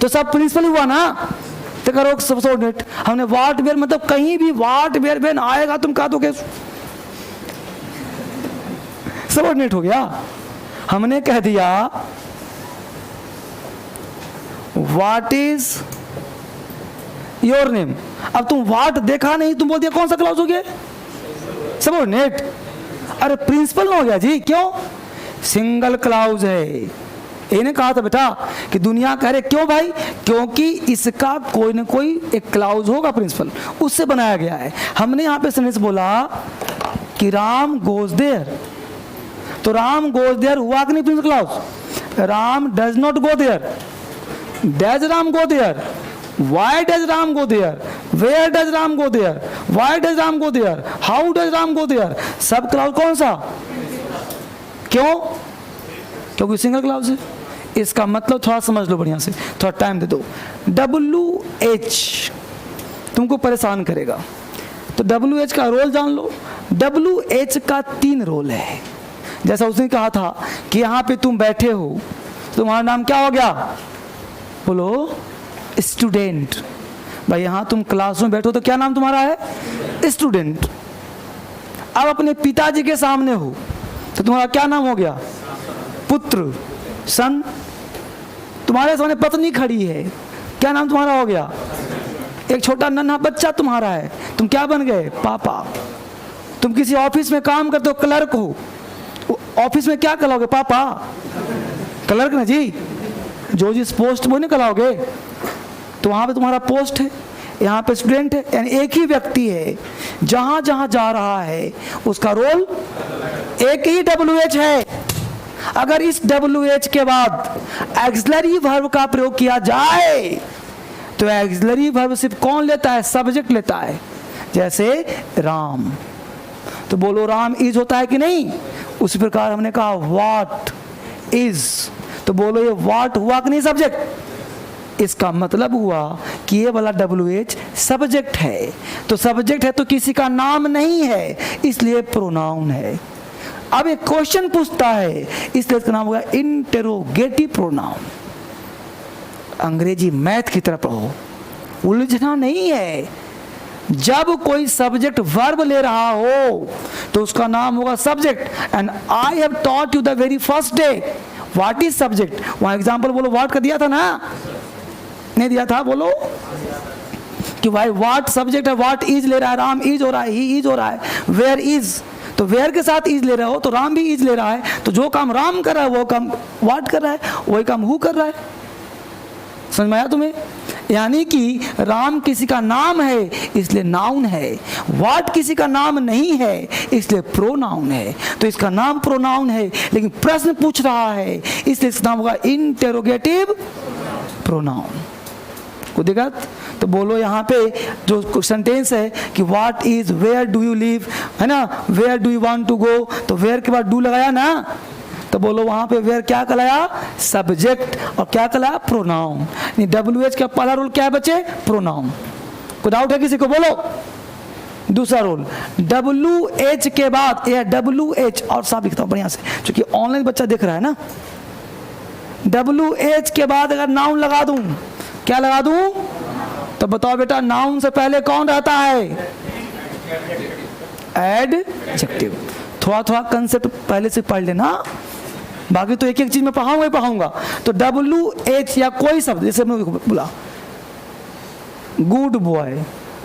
तो सब प्रिंसिपल हुआ ना। तो करो सबऑर्डिनेट। हमने वाट वेयर, मतलब कहीं भी वाट वेयर वेन आएगा तुम कहा दोगे सबऑर्डिनेट हो गया। हमने कह दिया व्हाट इज योर नेम। अब तुम वाट देखा नहीं, तुम बोल दिया कौन सा क्लाउज हो गया? सबऑर्डिनेट। अरे प्रिंसिपल हो गया जी। क्यों? सिंगल क्लाउज है। इन्हें कहा था बेटा कि दुनिया कह रहे क्यों भाई? क्योंकि इसका कोई ना कोई एक क्लाउज होगा प्रिंसिपल, उससे बनाया गया है। हमने यहाँ पे सेंटेंस बोला कि राम गोज देयर, तो राम गोज देयर हुआ कि नहीं principal clause? Ram does not go there, does Ram go there, why does Ram go there, where does Ram go there, why does Ram go there, how does Ram go there, सब क्लाउज कौन सा? क्यों? क्योंकि सिंगल क्लाउज है। इसका मतलब थोड़ा समझ लो बढ़िया से, थोड़ा टाइम दे दो। WH तुमको परेशान करेगा, तो WH का रोल जान लो। WH का 3 रोल है। जैसा उसने कहा था कि यहाँ पे तुम बैठे हो, तुम्हारा नाम क्या हो गया? बोलो स्टूडेंट। भाई यहाँ तुम क्लास में बैठो तो क्या नाम तुम्हारा है? स्टूडेंट। अब अपने पिताजी के सामने हो तो तुम्हारा क्या नाम हो गया? पुत्र। सन। तुम्हारे सामने पत्नी खड़ी है, क्या नाम तुम्हारा हो गया? एक छोटा नन्हा बच्चा तुम्हारा है, तुम क्या बन गए? पापा। तुम किसी ऑफिस में काम करते हो, क्लर्क हो, ऑफिस में क्या कहलाओगे? पापा। क्लर्क ना जी, जो जिस पोस्ट वो नहीं कहलाओगे। तो वहां पे तुम्हारा पोस्ट है, यहाँ पे स्टूडेंट है, यानी एक ही व्यक्ति है, जहां जहां जा रहा है उसका रोल एक ही WH है। अगर इस WH के बाद एक्सिलरी वर्ब का प्रयोग किया जाए तो एक्सिलरी वर्ब सिर्फ कौन लेता है? सब्जेक्ट लेता है। जैसे राम, तो बोलो राम इज होता है कि नहीं? उसी प्रकार हमने कहा व्हाट इज, तो बोलो ये व्हाट हुआ कि नहीं सब्जेक्ट? इसका मतलब हुआ कि ये वाला WH सब्जेक्ट है। तो सब्जेक्ट है तो किसी का नाम नहीं है, इसलिए प्रोनाउन है। अब एक क्वेश्चन पूछता है, इसलिए इसका नाम होगा इंटेरोगेटिव प्रोनाउन। अंग्रेजी मैथ की तरफ हो, उलझना नहीं है। जब कोई सब्जेक्ट वर्ब ले रहा हो तो उसका नाम होगा subject. And I have taught you the very first day what is subject. वहां एग्जांपल बोलो व्हाट का दिया था ना? नहीं दिया था? बोलो कि भाई व्हाट सब्जेक्ट है, व्हाट इज ले रहा है, राम इज हो रहा है, ही इज हो रहा है, वेयर इज, तो वेयर के साथ इज ले रहे हो तो राम भी इज ले रहा है। तो जो काम राम कर रहा है वो काम व्हाट कर रहा है, वही काम हु कर रहा है। समझ में आया तुम्हें? यानी कि राम किसी का नाम है इसलिए नाउन है, व्हाट किसी का नाम नहीं है इसलिए प्रोनाउन है। तो इसका नाम प्रोनाउन है लेकिन प्रश्न पूछ रहा है इसलिए इसका नाम होगा इंटेरोगेटिव प्रोनाउन। को देखा? तो बोलो यहाँ पे जो सेंटेंस है कि what is, where do you live, है ना, where do you want to go, तो वेयर के बाद डू लगाया ना, तो बोलो वहां पे वेयर क्या कहलाया? सब्जेक्ट। और क्या कहलाया? प्रोनाउन। WH का पहला रोल क्या है बच्चे? प्रोनाउन। कोई डाउट है किसी को? बोलो। दूसरा रोल WH के बाद, यह WH और साफ लिखता हूं बढ़िया से क्योंकि ऑनलाइन बच्चा देख रहा है ना। WH के बाद अगर नाउन लगा दूं, क्या लगा दूं? तो बताओ बेटा, नाउन से पहले कौन रहता है? एडजेक्टिव। थोड़ा थोड़ा कंसेप्ट पहले से पढ़ लेना, बाकी तो एक एक चीज में पढ़ाऊंगा ही पढ़ाऊंगा। तो WH या कोई शब्द, जैसे मैंने बोला गुड बॉय,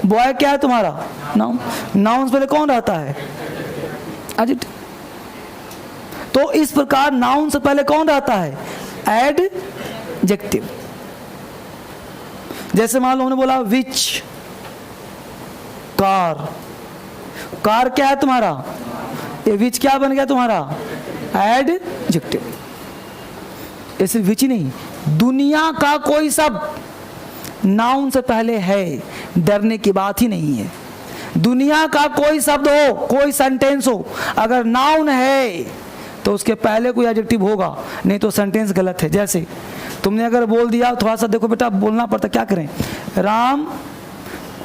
बॉय क्या है तुम्हारा? नाउन। नाउन से पहले कौन रहता है? एडजेक्टिव। तो इस प्रकार नाउन से पहले कौन रहता है? एडजेक्टिव। जैसे मान लो उन्होंने बोला विच, कार, कार क्या है तुम्हारा? ये विच क्या बन गया तुम्हारा? एडजेक्टिव। ये सिर्फ विच ही नहीं, दुनिया का कोई शब्द नाउन से पहले है, डरने की बात ही नहीं है। दुनिया का कोई शब्द हो, कोई सेंटेंस हो, अगर नाउन है तो उसके पहले कोई एडजेक्टिव होगा, नहीं तो सेंटेंस गलत है। जैसे तुमने अगर बोल दिया, थोड़ा सा देखो बेटा बोलना पड़ता, क्या करें? Ram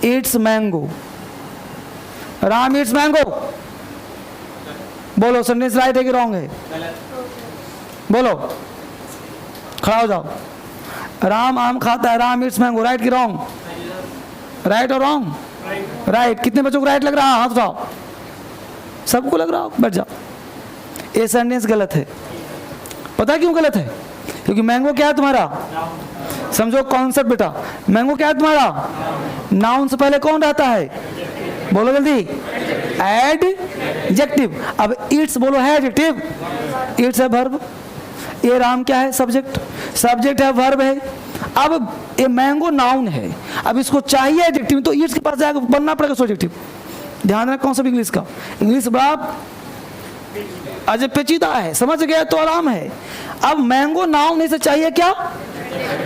eats mango, Ram eats mango, बोलो सेंटेंस राइट है कि रॉन्ग है? बोलो, खड़ा हो जाओ। राम आम खाता है, राम ईट्स मैंगो, राइट कि रॉन्ग? राइट और रॉन्ग? राइट। कितने बच्चों को राइट लग रहा है? हाथ उठाओ। सबको लग रहा हो? बैठ जाओ। ये सेंटेंस गलत है। पता क्यों गलत है? क्योंकि मैंगो क्या है तुम्हारा? समझो कॉन्सेप्ट बेटा, मैंगो क्या है तुम्हारा? नाउन से पहले कौन रहता है? बोलो जल्दी। एडजेक्टिव। अब इट्स बोलो है एडजेक्टिव, इट्स है वर्ब। ये राम क्या है? सब्जेक्ट। सब्जेक्ट है, वर्ब है। अब ये मैंगो नाउन है, अब इसको चाहिए एडजेक्टिव, तो इट्स के पास जाकर बनना पड़ेगा एडजेक्टिव। ध्यान रखना कौन सा इंग्लिश का, इंग्लिश बड़ा अजब पेचीदा है, समझ गया तो आराम है। अब मैंगो नाउन इसे चाहिए क्या?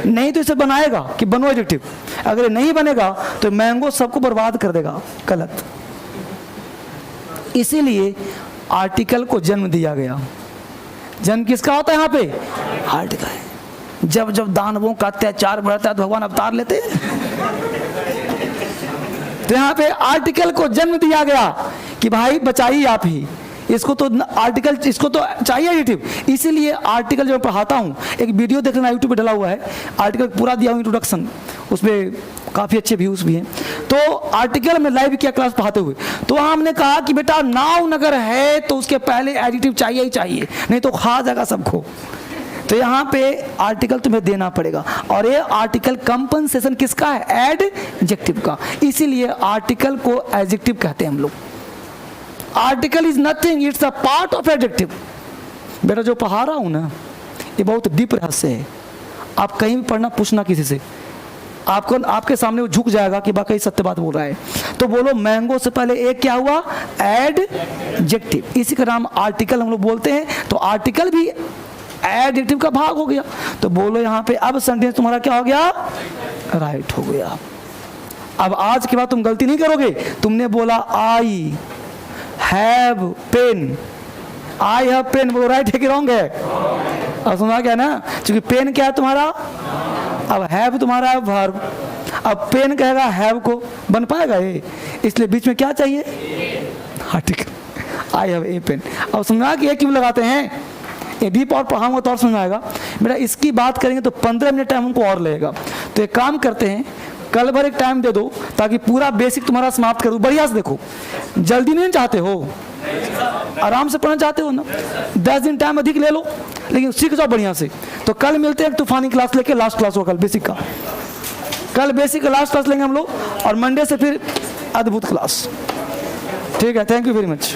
नहीं तो इसे बनाएगा कि बनो एडजेक्टिव। अगर ये नहीं बनेगा तो मैंगो सबको बर्बाद कर देगा। गलत। इसीलिए आर्टिकल को जन्म दिया गया। जन्म किसका होता है यहाँ पे? आर्टिकल है। जब जब दानवों का अत्याचार बढ़ता है तो भगवान अवतार लेते हैं। तो यहाँ पे आर्टिकल को जन्म दिया गया कि भाई बचाइए आप ही इसको, तो आर्टिकल इसको तो चाहिए एडिटिव। इसीलिए आर्टिकल जो मैं पढ़ाता हूँ, एक वीडियो देख लेना, यूट्यूब पे डला हुआ है, आर्टिकल पूरा दिया हूँ इंट्रोडक्शन, उसमें काफ़ी अच्छे व्यूज़ भी हैं। तो आर्टिकल में लाइव किया क्लास पढ़ाते हुए, तो वहाँ हमने कहा कि बेटा नाउन अगर है तो उसके पहले एडिटिव चाहिए ही चाहिए, नहीं तो खा जाएगा सबको। तो यहाँ पे आर्टिकल तुम्हें देना पड़ेगा, और ये आर्टिकल कंपनसेशन किसका है? एडजेक्टिव का। इसीलिए आर्टिकल को एडजेक्टिव कहते हैं हम लोग। Article is nothing, it's a part of adjective. बेटा जो पढ़ा रहा हूं ना, ये बहुत डीप रहस्य है। आप कहीं भी पढ़ना, पूछना किसी से, आपको आपके सामने वो झुक जाएगा कि वाकई सत्य बात बोल रहा है। तो बोलो मैंगो से पहले एक क्या हुआ? एडजेक्टिव। इसी का नाम आर्टिकल हम लोग बोलते हैं। तो आर्टिकल भी एडजेक्टिव का भाग हो गया। तो बोलो यहाँ पे अब सेंटेंस तुम्हारा क्या हो गया? राइट हो गया। अब आज के बाद तुम गलती नहीं करोगे। तुमने बोला I have pen, I have pen, बोलो राइट है कि रॉन्ग है? अब सुना क्या ना, क्योंकि पेन क्या है तुम्हारा? अब हैव तुम्हारा है वर्ब। अब पेन कहेगा हैव को, बन पाएगा ये? इसलिए बीच में क्या चाहिए? Article. I have a pen. अब समझा कि ये क्यों लगाते हैं? ये डीप और पढ़ाऊंगा तो और समझ आएगा। बेटा इसकी बात करेंगे तो 15 मिनट टाइम हमको और लगेगा। तो एक काम करते हैं, कल भर एक टाइम दे दो ताकि पूरा बेसिक तुम्हारा समाप्त कर दूं। बढ़िया से देखो, जल्दी नहीं चाहते हो, आराम से पढ़ना चाहते हो ना, 10 दिन टाइम अधिक ले लो, लेकिन सीख जाओ बढ़िया से। तो कल मिलते हैं तूफानी क्लास लेके, लास्ट क्लास होगा कल बेसिक का। कल बेसिक का लास्ट क्लास लेंगे हम लोग, और मंडे से फिर अद्भुत क्लास। ठीक है, थैंक यू वेरी मच।